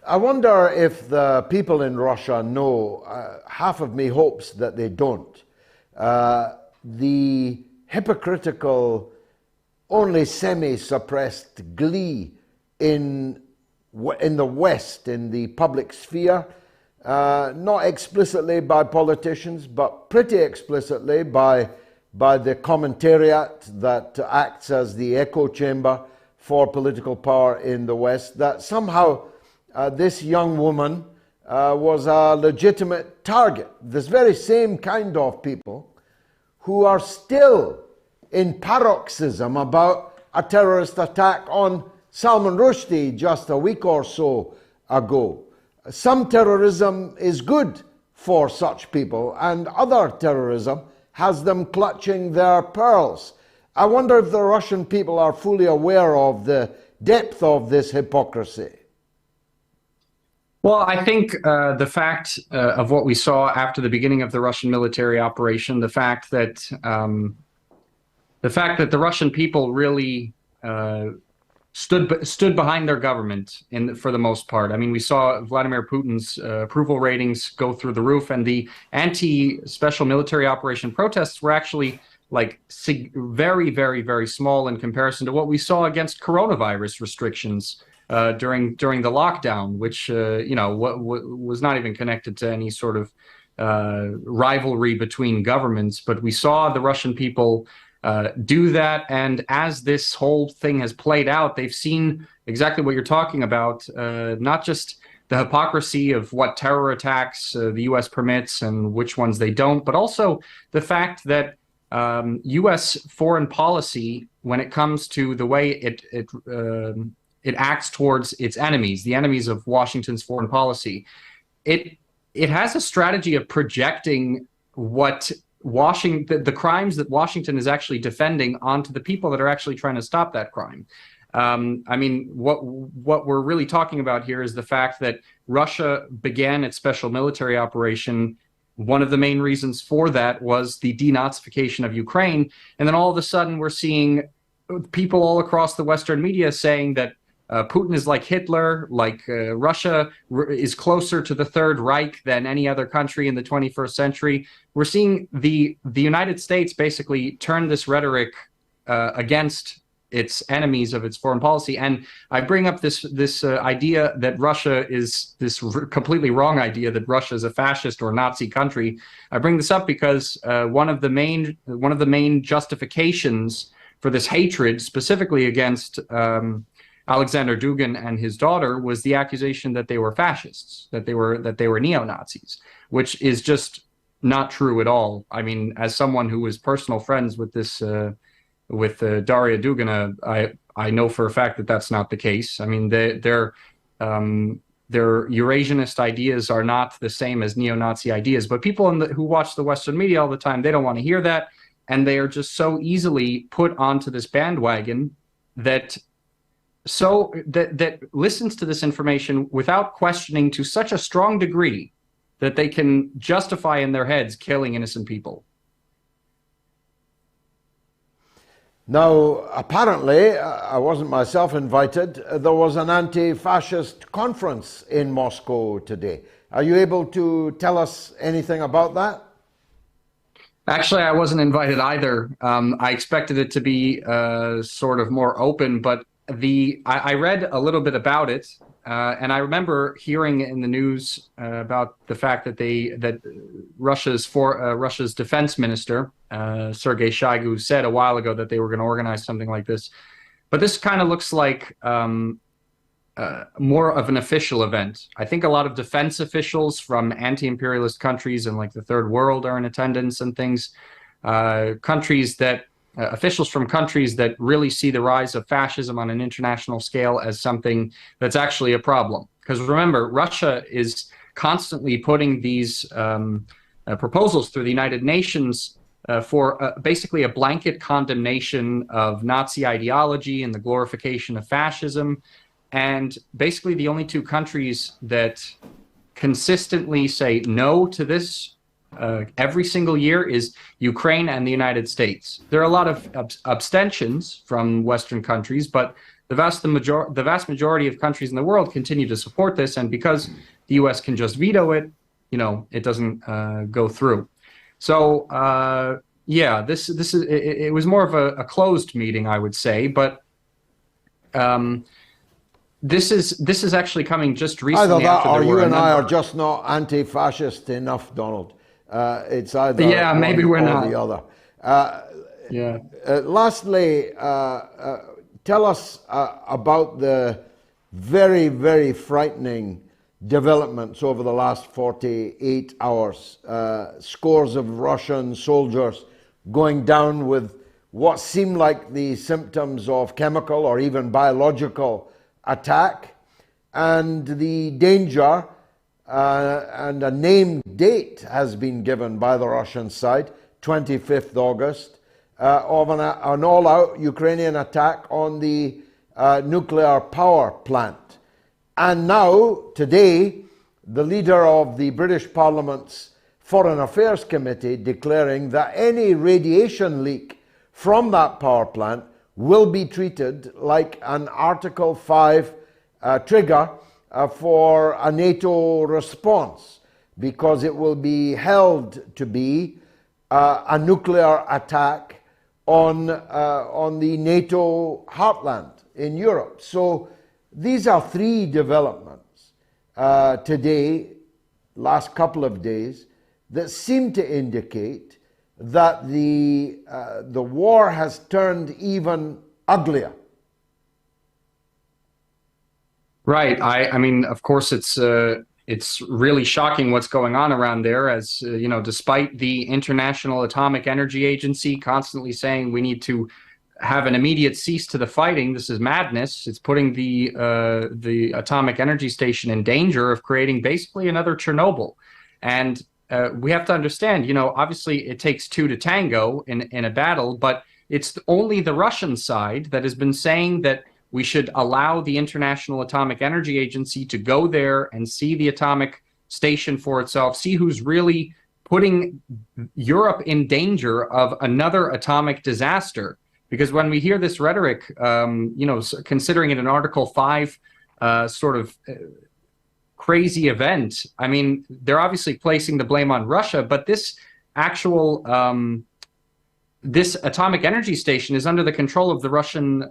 I wonder if the people in Russia know, half of me hopes that they don't, the hypocritical, only semi-suppressed glee in the West, in the public sphere, not explicitly by politicians, but pretty explicitly by the commentariat that acts as the echo chamber for political power in the West, that somehow this young woman was a legitimate target. This very same kind of people who are still in paroxysm about a terrorist attack on Salman Rushdie just a week or so ago. Some terrorism is good for such people, and other terrorism has them clutching their pearls. I wonder if the Russian people are fully aware of the depth of this hypocrisy. Well, I think the fact of what we saw after the beginning of the Russian military operation, the fact that the Russian people really stood behind their government for the most part. I mean, we saw Vladimir Putin's approval ratings go through the roof, and the anti-special military operation protests were actually like very, very, very small in comparison to what we saw against coronavirus restrictions during the lockdown, which was not even connected to any sort of rivalry between governments. But we saw the Russian people do that, and as this whole thing has played out, they've seen exactly what you're talking about, not just the hypocrisy of what terror attacks the U.S. permits and which ones they don't, but also the fact that U.S. foreign policy, when it comes to the way it acts towards its enemies, the enemies of Washington's foreign policy, it has a strategy of projecting what the crimes that Washington is actually defending onto the people that are actually trying to stop that crime. I mean, what we're really talking about here is the fact that Russia began its special military operation. One of the main reasons for that was the denazification of Ukraine. And then all of a sudden we're seeing people all across the Western media saying that Putin is like Hitler, like Russia is closer to the Third Reich than any other country in the 21st century. We're seeing the United States basically turn this rhetoric against its enemies of its foreign policy. And I bring up this idea that Russia is this completely wrong idea that Russia is a fascist or Nazi country. I bring this up because one of the main justifications for this hatred, specifically against Alexander Dugin and his daughter, was the accusation that they were fascists, that they were neo-Nazis, which is just not true at all. I mean, as someone who was personal friends with Daria Dugina, I know for a fact that that's not the case. I mean, their Eurasianist ideas are not the same as neo-Nazi ideas, but people who watch the Western media all the time, they don't want to hear that, and they are just so easily put onto this bandwagon that listens to this information without questioning to such a strong degree that they can justify in their heads killing innocent people. Now, apparently, I wasn't myself invited, there was an anti-fascist conference in Moscow today. Are you able to tell us anything about that? Actually, I wasn't invited either. I expected it to be sort of more open, but I read a little bit about it. And I remember hearing in the news about the fact that Russia's defense minister, Sergei Shoigu, said a while ago that they were going to organize something like this. But this kind of looks like more of an official event. I think a lot of defense officials from anti-imperialist countries and like the third world are in attendance and things. Officials from countries that really see the rise of fascism on an international scale as something that's actually a problem. Because remember, Russia is constantly putting these proposals through the United Nations for basically a blanket condemnation of Nazi ideology and the glorification of fascism. And basically the only two countries that consistently say no to this every single year is Ukraine and the United States. There are a lot of abstentions from Western countries, but the vast majority of countries in the world continue to support this. And because the U.S. can just veto it, it doesn't go through. So it was more of a closed meeting, I would say, but this is actually coming just recently. Either that, after or you and I are just not anti-fascist enough, Donald. It's either maybe we're or not the other. Lastly, tell us about the very, very frightening developments over the last 48 hours. Scores of Russian soldiers going down with what seem like the symptoms of chemical or even biological attack, and the danger and a named date has been given by the Russian side, 25th August, of an all-out Ukrainian attack on the nuclear power plant. And now, today, the leader of the British Parliament's Foreign Affairs Committee declaring that any radiation leak from that power plant will be treated like an Article 5 trigger for a NATO response, because it will be held to be a nuclear attack on the NATO heartland in Europe. So these are three developments today, last couple of days, that seem to indicate that the war has turned even uglier. Right. I mean, of course, it's really shocking what's going on around there. As despite the International Atomic Energy Agency constantly saying we need to have an immediate cease to the fighting, this is madness. It's putting the atomic energy station in danger of creating basically another Chernobyl. And we have to understand, obviously it takes two to tango in a battle, but it's only the Russian side that has been saying that we should allow the International Atomic Energy Agency to go there and see the atomic station for itself, see who's really putting Europe in danger of another atomic disaster. Because when we hear this rhetoric, considering it an Article 5 crazy event, I mean, they're obviously placing the blame on Russia, but this actual this atomic energy station is under the control of the Russian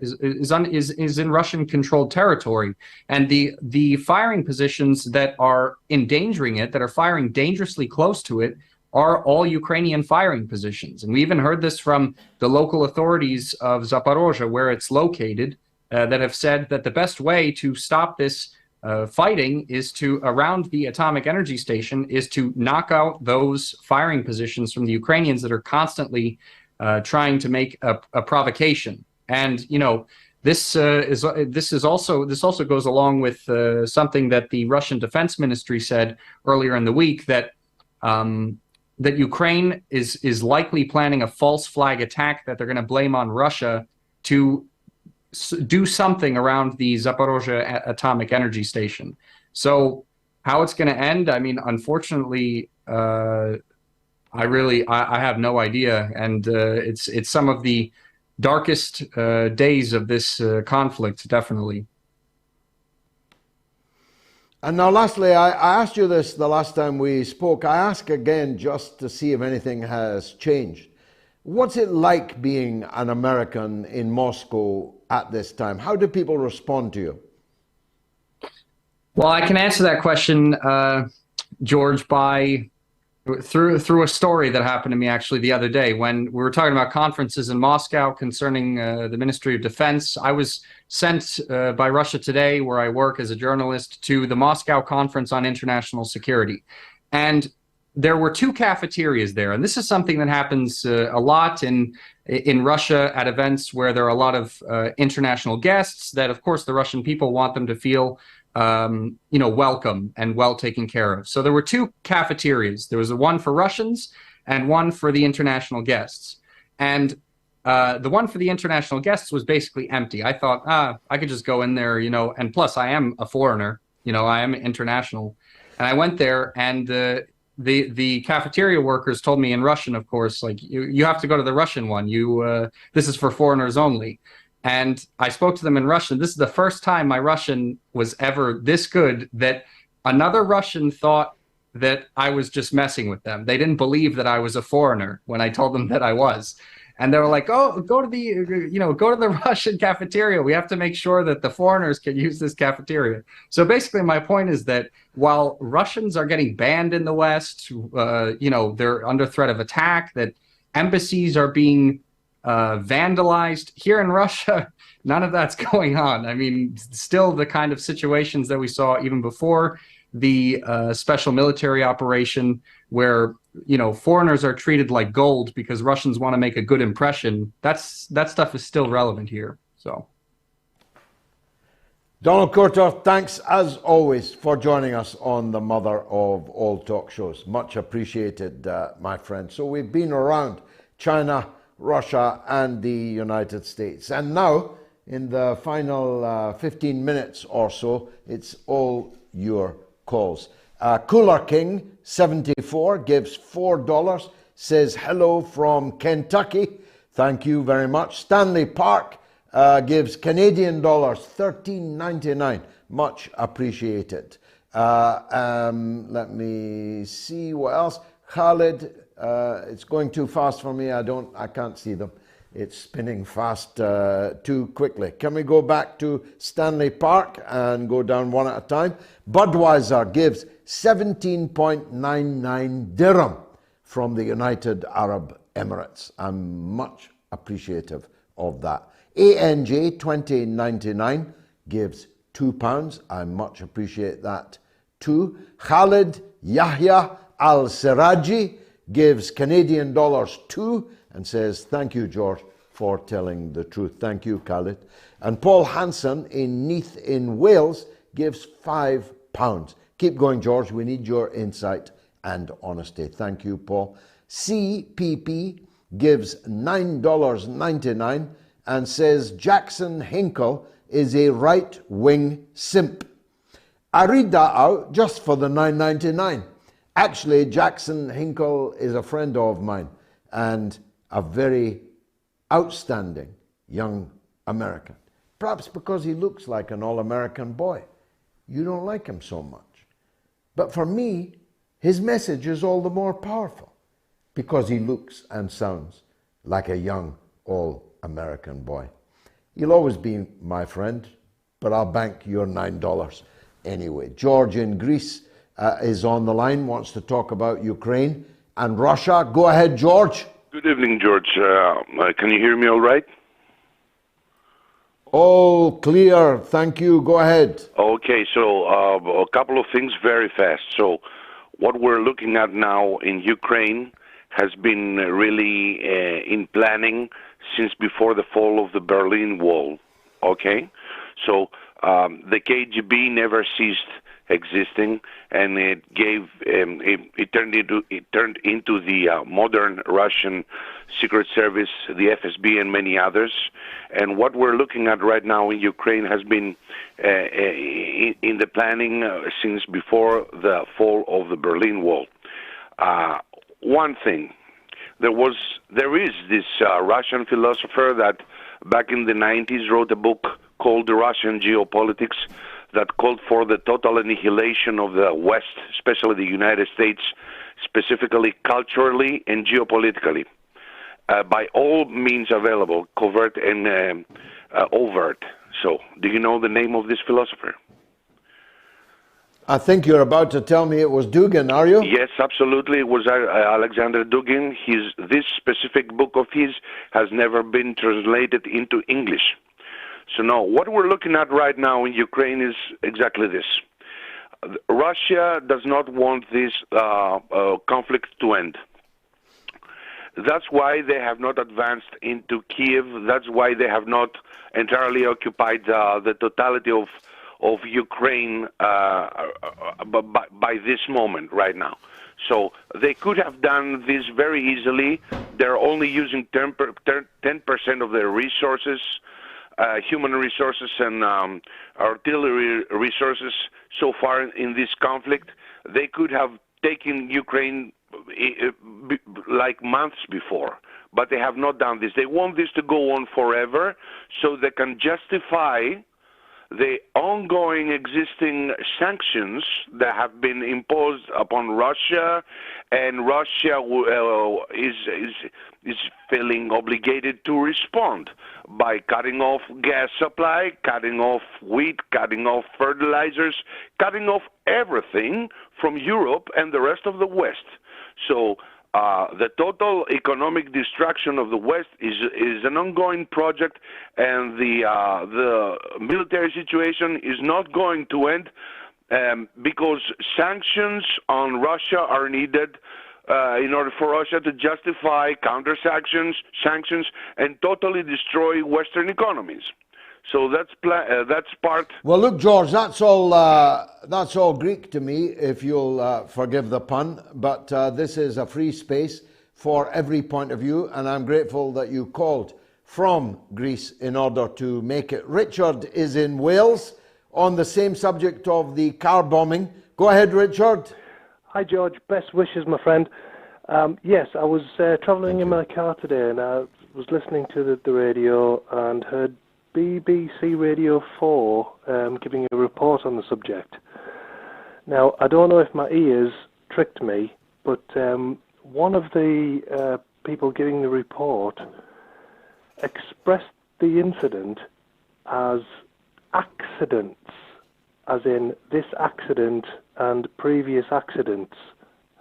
is in Russian controlled territory, and the firing positions that are endangering it, that are firing dangerously close to it, are all Ukrainian firing positions. And we even heard this from the local authorities of Zaporozhye, where it's located, that have said that the best way to stop this fighting is to, around the atomic energy station, is to knock out those firing positions from the Ukrainians that are constantly trying to make a provocation. And this also goes along with something that the Russian Defense Ministry said earlier in the week, that that Ukraine is likely planning a false flag attack that they're going to blame on Russia to do something around the Zaporozhye atomic energy station. So how it's going to end, I mean, unfortunately, I have no idea. And it's some of the darkest days of this conflict, definitely. And now lastly, I asked you this the last time we spoke. I ask again just to see if anything has changed. What's it like being an American in Moscow at this time? How do people respond to you? Well, I can answer that question, George, through a story that happened to me actually the other day when we were talking about conferences in Moscow concerning the Ministry of Defense. I was sent by Russia Today, where I work as a journalist, to the Moscow Conference on International Security. And there were two cafeterias there. And this is something that happens a lot in Russia at events where there are a lot of international guests that, of course, the Russian people want them to feel welcome and well taken care of. So there were two cafeterias. There was one for Russians and one for the international guests. And the one for the international guests was basically empty. I thought, I could just go in there, and plus I am a foreigner, I am international. And I went there, and the cafeteria workers told me in Russian, of course, like, you have to go to the Russian one. This is for foreigners only. And I spoke to them in Russian. This is the first time my Russian was ever this good that another Russian thought that I was just messing with them. They didn't believe that I was a foreigner when I told them that I was. And they were like, "Oh, go to the Russian cafeteria. We have to make sure that the foreigners can use this cafeteria." So basically, my point is that while Russians are getting banned in the West, they're under threat of attack, that embassies are being vandalized. Here in Russia, none of that's going on. I mean, still the kind of situations that we saw even before the special military operation, where foreigners are treated like gold because Russians want to make a good impression. That stuff is still relevant here. So, Donald Korthoff, thanks as always for joining us on the Mother of All Talk Shows. Much appreciated, my friend. So we've been around China, Russia, and the United States. And now, in the final 15 minutes or so, it's all your calls. Cooler King 74 gives $4, says hello from Kentucky. Thank you very much. Stanley Park gives Canadian dollars $13.99. Much appreciated. Let me see what else. Khalid, it's going too fast for me. I can't see them. It's spinning fast too quickly. Can we go back to Stanley Park and go down one at a time? Budweiser gives 17.99 dirham from the United Arab Emirates. I'm much appreciative of that. ANJ 2099 gives £2. I much appreciate that too. Khalid Yahya Al Siraji gives Canadian dollars $2 and says, "Thank you, George, for telling the truth." Thank you, Khalid. And Paul Hanson in Neath in Wales gives £5. Keep going, George. We need your insight and honesty. Thank you, Paul. CPP gives $9.99 and says Jackson Hinkle is a right-wing simp. I read that out just for the $9.99. Actually, Jackson Hinkle is a friend of mine and a very outstanding young American. Perhaps because he looks like an all-American boy. You don't like him so much. But for me, his message is all the more powerful because he looks and sounds like a young all-American boy. You'll always be my friend, but I'll bank your $9 anyway. George in Greece is on the line, wants to talk about Ukraine and Russia. Go ahead, George. Good evening, George. Can you hear me all right? All clear. Thank you. Go ahead. Okay, so a couple of things very fast. So what we're looking at now in Ukraine has been really in planning since before the fall of the Berlin Wall. Okay? So the KGB never ceased existing, and it gave it turned into the modern Russian Secret Service, the FSB, and many others. And what we're looking at right now in Ukraine has been in the planning since before the fall of the Berlin Wall. One thing, there is this Russian philosopher that back in the 90s wrote a book called The Russian Geopolitics, that called for the total annihilation of the West, especially the United States, specifically culturally and geopolitically, by all means available, covert and overt. So, do you know the name of this philosopher? I think you're about to tell me it was Dugin, are you? Yes, absolutely. It was Alexander Dugin. This specific book of his has never been translated into English. So now, what we're looking at right now in Ukraine is exactly this. Russia does not want this conflict to end. That's why they have not advanced into Kiev. That's why they have not entirely occupied the totality of Ukraine by this moment right now. So they could have done this very easily. They're only using 10% of their resources, human resources and artillery resources so far in this conflict. They could have taken Ukraine like months before, but they have not done this. They want this to go on forever so they can justify the ongoing existing sanctions that have been imposed upon Russia, and Russia is feeling obligated to respond by cutting off gas supply, cutting off wheat, cutting off fertilizers, cutting off everything from Europe and the rest of the West. So the total economic destruction of the West is an ongoing project, and the military situation is not going to end because sanctions on Russia are needed in order for Russia to justify counter-sanctions, sanctions, and totally destroy Western economies. So that's part. Well, look, George, that's all Greek to me, if you'll forgive the pun. But this is a free space for every point of view, and I'm grateful that you called from Greece in order to make it. Richard is in Wales on the same subject of the car bombing. Go ahead, Richard. Hi, George. Best wishes, my friend. Yes, I was travelling in my car today, and I was listening to the radio and heard BBC Radio 4 giving a report on the subject. Now, I don't know if my ears tricked me, but one of the people giving the report expressed the incident as accidents, as in this accident and previous accidents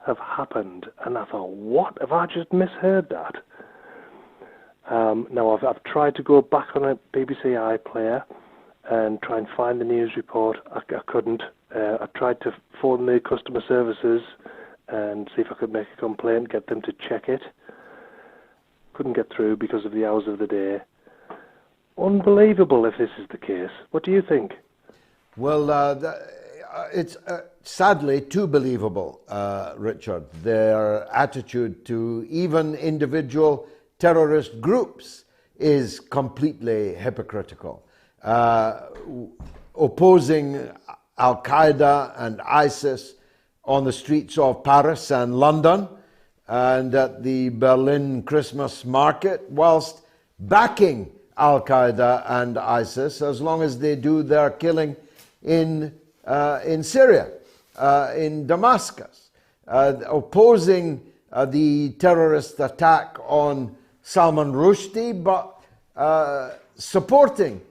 have happened. And I thought, what? Have I just misheard that? Now, I've tried to go back on a BBC iPlayer and try and find the news report. I couldn't. I tried to phone the customer services and see if I could make a complaint, get them to check it. Couldn't get through because of the hours of the day. Unbelievable if this is the case. What do you think? Well, it's sadly too believable, Richard. Their attitude to even individual terrorist groups is completely hypocritical. Opposing Al-Qaeda and ISIS on the streets of Paris and London and at the Berlin Christmas market, whilst backing Al-Qaeda and ISIS as long as they do their killing in Syria, in Damascus, opposing the terrorist attack on Salman Rushdie, but supporting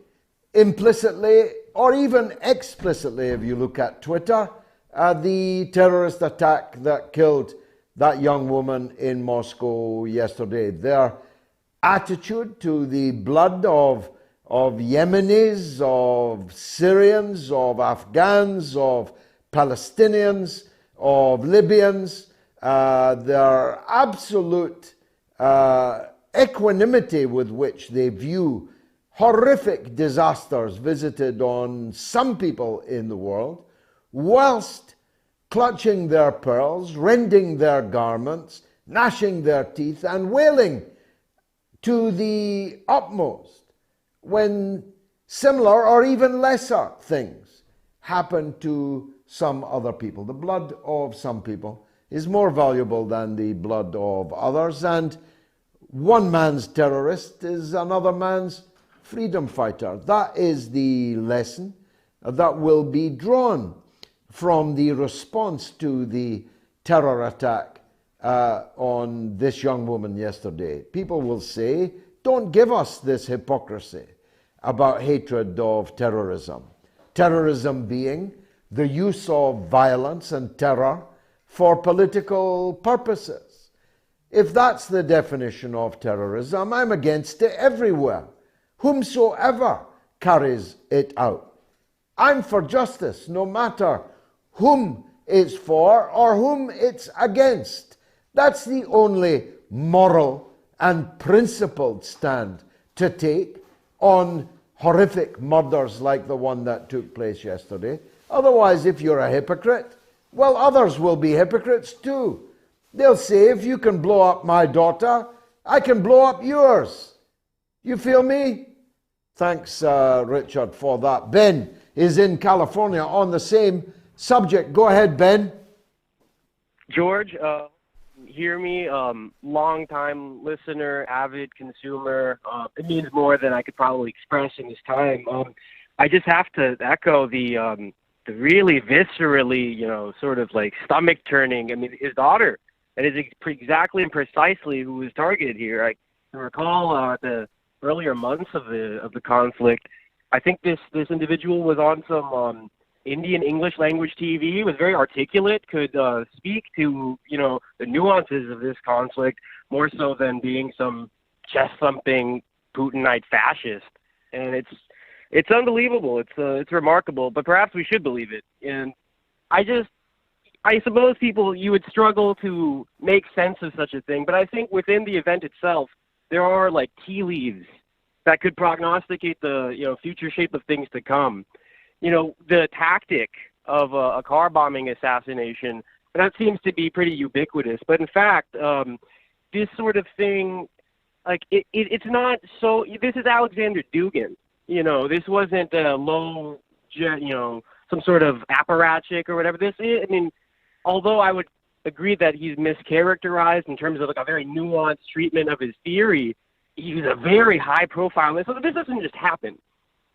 implicitly or even explicitly, if you look at Twitter, the terrorist attack that killed that young woman in Moscow yesterday. Their attitude to the blood of Yemenis, of Syrians, of Afghans, of Palestinians, of Libyans, their absolute equanimity with which they view horrific disasters visited on some people in the world, whilst clutching their pearls, rending their garments, gnashing their teeth, and wailing to the utmost when similar or even lesser things happen to some other people. The blood of some people is more valuable than the blood of others, and one man's terrorist is another man's freedom fighter. That is the lesson that will be drawn from the response to the terror attack on this young woman yesterday. People will say, don't give us this hypocrisy about hatred of terrorism. Terrorism being the use of violence and terror for political purposes. If that's the definition of terrorism, I'm against it everywhere, whomsoever carries it out. I'm for justice, no matter whom it's for or whom it's against. That's the only moral and principled stand to take on horrific murders like the one that took place yesterday. Otherwise, if you're a hypocrite, well, others will be hypocrites too. They'll say, if you can blow up my daughter, I can blow up yours. You feel me? Thanks, Richard, for that. Ben is in California on the same subject. Go ahead, Ben. George, hear me, long-time listener, avid consumer. It means more than I could probably express in this time. I just have to echo the really viscerally, sort of like stomach-turning. I mean, his daughter, that is exactly and precisely who was targeted here. I can recall the earlier months of the conflict. I think this individual was on some Indian English language TV, was very articulate, could speak to, the nuances of this conflict more so than being some chest-thumping Putinite fascist. And it's unbelievable. It's remarkable, but perhaps we should believe it. And I suppose you would struggle to make sense of such a thing, but I think within the event itself, there are like tea leaves that could prognosticate the, future shape of things to come. The tactic of a car bombing assassination, that seems to be pretty ubiquitous. But in fact, this sort of thing, like it's not so. This is Alexander Dugin. This wasn't a low, some sort of apparatchik or whatever. This is, although I would agree that he's mischaracterized in terms of like a very nuanced treatment of his theory, he was a very high profile. So this doesn't just happen,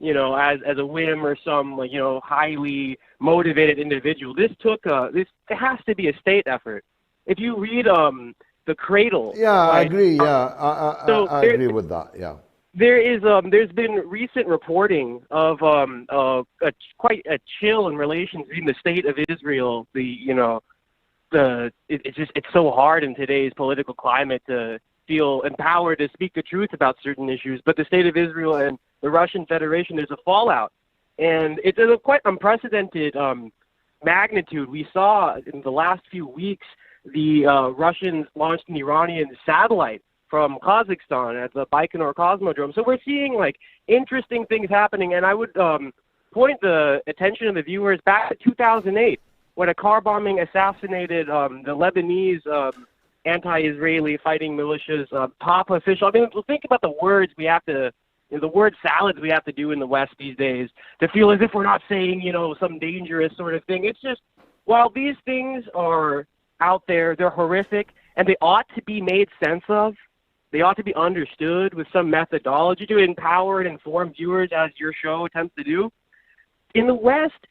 as a whim or some, highly motivated individual. This it has to be a state effort. If you read The Cradle. Yeah, right? I agree. Yeah, I agree with that. Yeah. There's been recent reporting of quite a chill in relations between the state of Israel. It's so hard in today's political climate to feel empowered to speak the truth about certain issues. But the state of Israel and the Russian Federation, there's a fallout, and it's a quite unprecedented magnitude. We saw in the last few weeks the Russians launched an Iranian satellite from Kazakhstan at the Baikonur Cosmodrome. So we're seeing like interesting things happening, and I would point the attention of the viewers back to 2008 when a car bombing assassinated the Lebanese anti-Israeli fighting militia's top official. Think about the words we have to, the word salads we have to do in the West these days to feel as if we're not saying, some dangerous sort of thing. It's just, while these things are out there, they're horrific, and they ought to be made sense of. They ought to be understood with some methodology to empower and inform viewers, as your show attempts to do. In the West,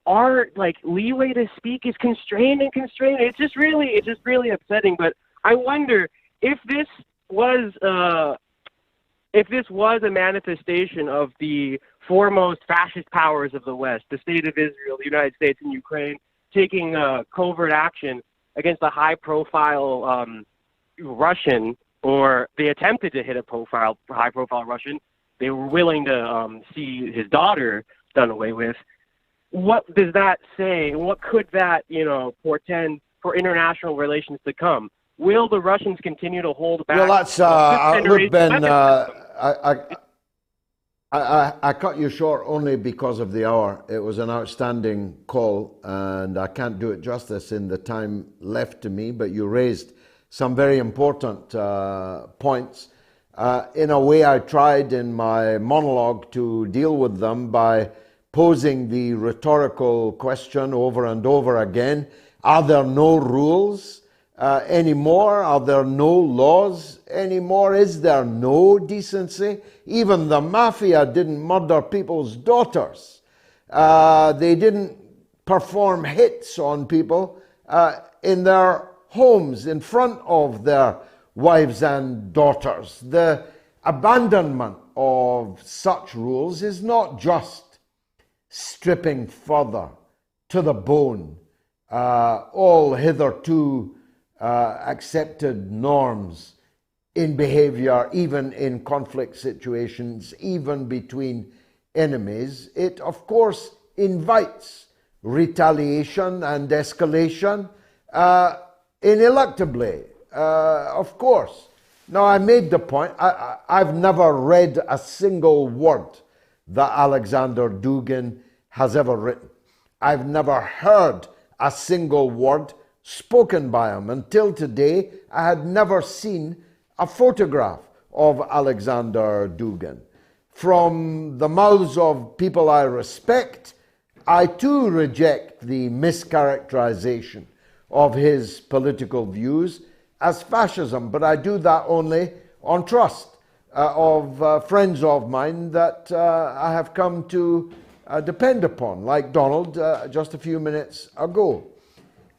our leeway to speak is constrained. It's just really upsetting. But I wonder if this was a manifestation of the foremost fascist powers of the West, the state of Israel, the United States, and Ukraine, taking covert action against a high-profile Russian, or they attempted to hit a high-profile Russian. They were willing to see his daughter done away with. What does that say? What could that, portend for international relations to come? Will the Russians continue to hold back? Well, that's look, Ben. I cut you short only because of the hour. It was an outstanding call, and I can't do it justice in the time left to me. But you raised some very important points. In a way, I tried in my monologue to deal with them by posing the rhetorical question over and over again. Are there no rules anymore? Are there no laws anymore? Is there no decency? Even the mafia didn't murder people's daughters. They didn't perform hits on people in their homes in front of their wives and daughters. The abandonment of such rules is not just stripping further to the bone all hitherto accepted norms in behavior, even in conflict situations, even between enemies. It, of course, invites retaliation and escalation ineluctably, of course. Now, I made the point, I've never read a single word that Alexander Dugin has ever written. I've never heard a single word spoken by him. Until today, I had never seen a photograph of Alexander Dugin. From the mouths of people I respect, I too reject the mischaracterization of his political views as fascism, but I do that only on trust of friends of mine that I have come to depend upon, like Donald just a few minutes ago.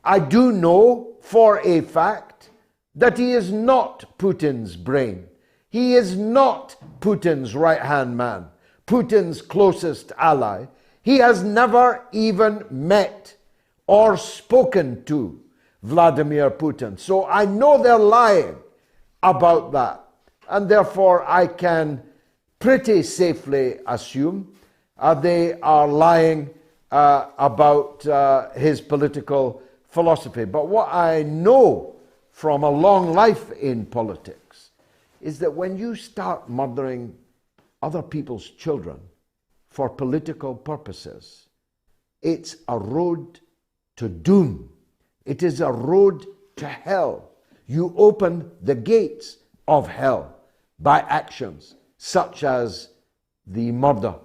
I do know for a fact that he is not Putin's brain. He is not Putin's right-hand man, Putin's closest ally. He has never even met or spoken to Vladimir Putin. So I know they're lying about that. And therefore I can pretty safely assume they are lying about his political philosophy. But what I know from a long life in politics is that when you start murdering other people's children for political purposes, it's a road to doom. It is a road to hell. You open the gates of hell by actions such as the murder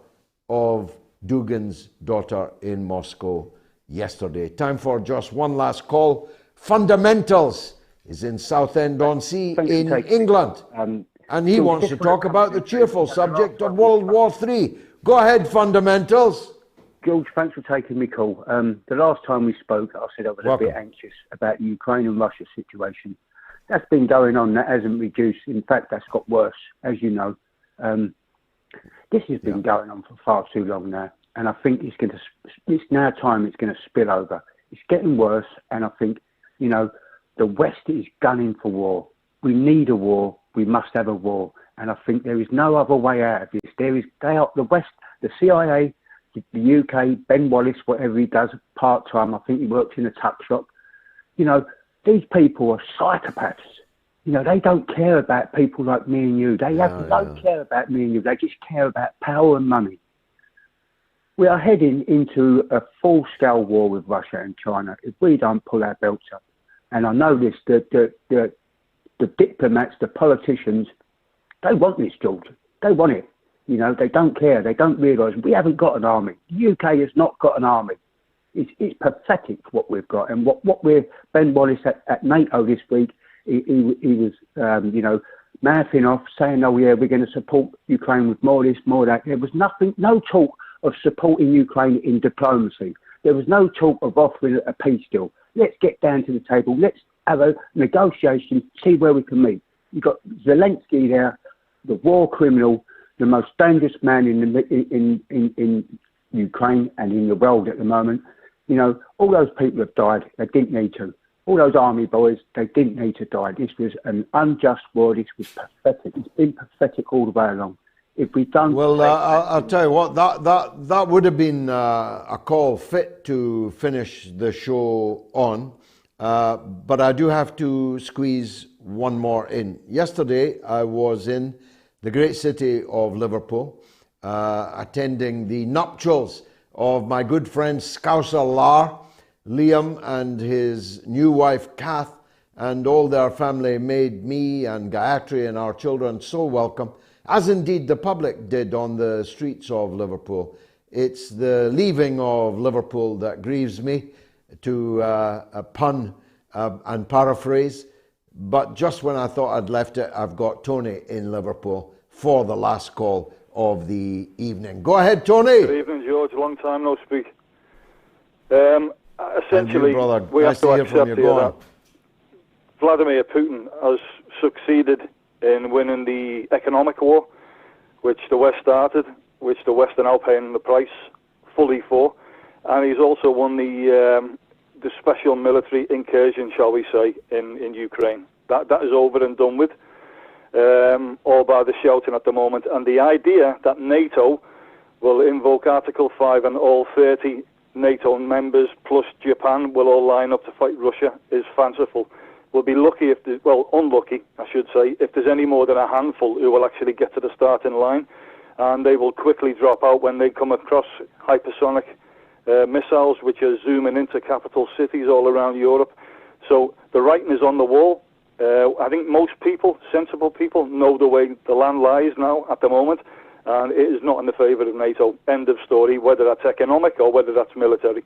of Dugin's daughter in Moscow yesterday. Time for just one last call. Fundamentals is in Southend-on-Sea in England. And he wants to talk about the cheerful subject of World War III. Go ahead, Fundamentals. George, thanks for taking me call. The last time we spoke, I said I was a bit anxious about the Ukraine and Russia situation. That's been going on. That hasn't reduced. In fact, that's got worse, as you know. This has been going on for far too long now. And I think it's now time it's going to spill over. It's getting worse. And I think, you know, the West is gunning for war. We need a war. We must have a war. And I think there is no other way out of this. The West, the CIA, the UK, Ben Wallace, whatever he does part-time, I think he works in a tuck shop. You know, these people are psychopaths. You know, they don't care about people like me and you. They don't care about me and you. They just care about power and money. We are heading into a full-scale war with Russia and China if we don't pull our belts up. And I know this, the diplomats, the politicians, they want this, George. They want it. You know, they don't care. They don't realise we haven't got an army. The UK has not got an army. It's pathetic what we've got. And what we're, Ben Wallace at NATO this week, he was, you know, mouthing off, saying, oh yeah, we're going to support Ukraine with more this, more that. There was no talk of supporting Ukraine in diplomacy. There was no talk of offering a peace deal. Let's get down to the table. Let's have a negotiation, see where we can meet. You've got Zelensky there, the war criminal, the most dangerous man in Ukraine and in the world at the moment. You know, all those people have died. They didn't need to. All those army boys, they didn't need to die. This was an unjust war. This was pathetic. It's been pathetic all the way along. If we don't... Well, I'll tell you what, that would have been a call fit to finish the show on. But I do have to squeeze one more in. Yesterday, I was in the great city of Liverpool, attending the nuptials of my good friend Scouser Lar, Liam and his new wife Kath, and all their family made me and Gayatri and our children so welcome, as indeed the public did on the streets of Liverpool. It's the leaving of Liverpool that grieves me, to pun and paraphrase. But just when I thought I'd left it, I've got Tony in Liverpool for the last call of the evening. Go ahead, Tony. Good evening, George. Long time no speak. Essentially, brother. we Nice have to to hear accept from you. here Go that on. Vladimir Putin has succeeded in winning the economic war, which the West started, which the West are now paying the price fully for. and he's also won the special military incursion, shall we say, in Ukraine. That is over and done with, all by the shouting at the moment. And the idea that NATO will invoke Article 5 and all 30 NATO members plus Japan will all line up to fight Russia is fanciful. We'll be lucky unlucky, I should say, if there's any more than a handful who will actually get to the starting line, and they will quickly drop out when they come across hypersonic missiles which are zooming into capital cities all around Europe. So the writing is on the wall. I think most people, sensible people, know the way the land lies now at the moment, and it is not in the favour of NATO. End of story, whether that's economic or whether that's military.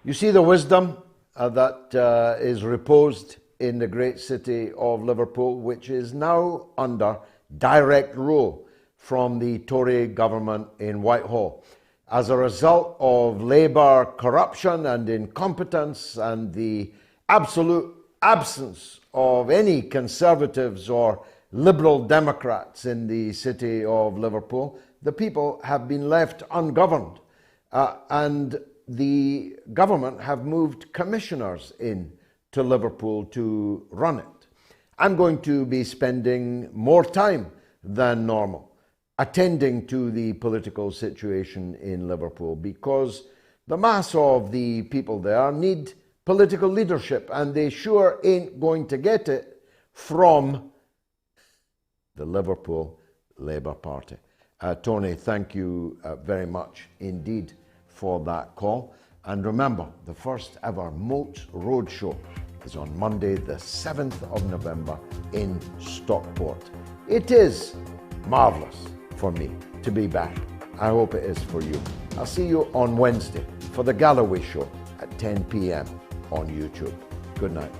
You see the wisdom that is reposed in the great city of Liverpool, which is now under direct rule from the Tory government in Whitehall. As a result of Labour corruption and incompetence and the absolute absence of any Conservatives or Liberal Democrats in the city of Liverpool, the people have been left ungoverned, and the government have moved commissioners in to Liverpool to run it. I'm going to be spending more time than normal attending to the political situation in Liverpool, because the mass of the people there need political leadership, and they sure ain't going to get it from the Liverpool Labour Party. Tony, thank you very much indeed for that call. And remember, the first ever Moats Roadshow is on Monday, the 7th of November in Stockport. It is marvellous for me to be back. I hope it is for you. I'll see you on Wednesday for the Galloway Show at 10 p.m. on YouTube. Good night.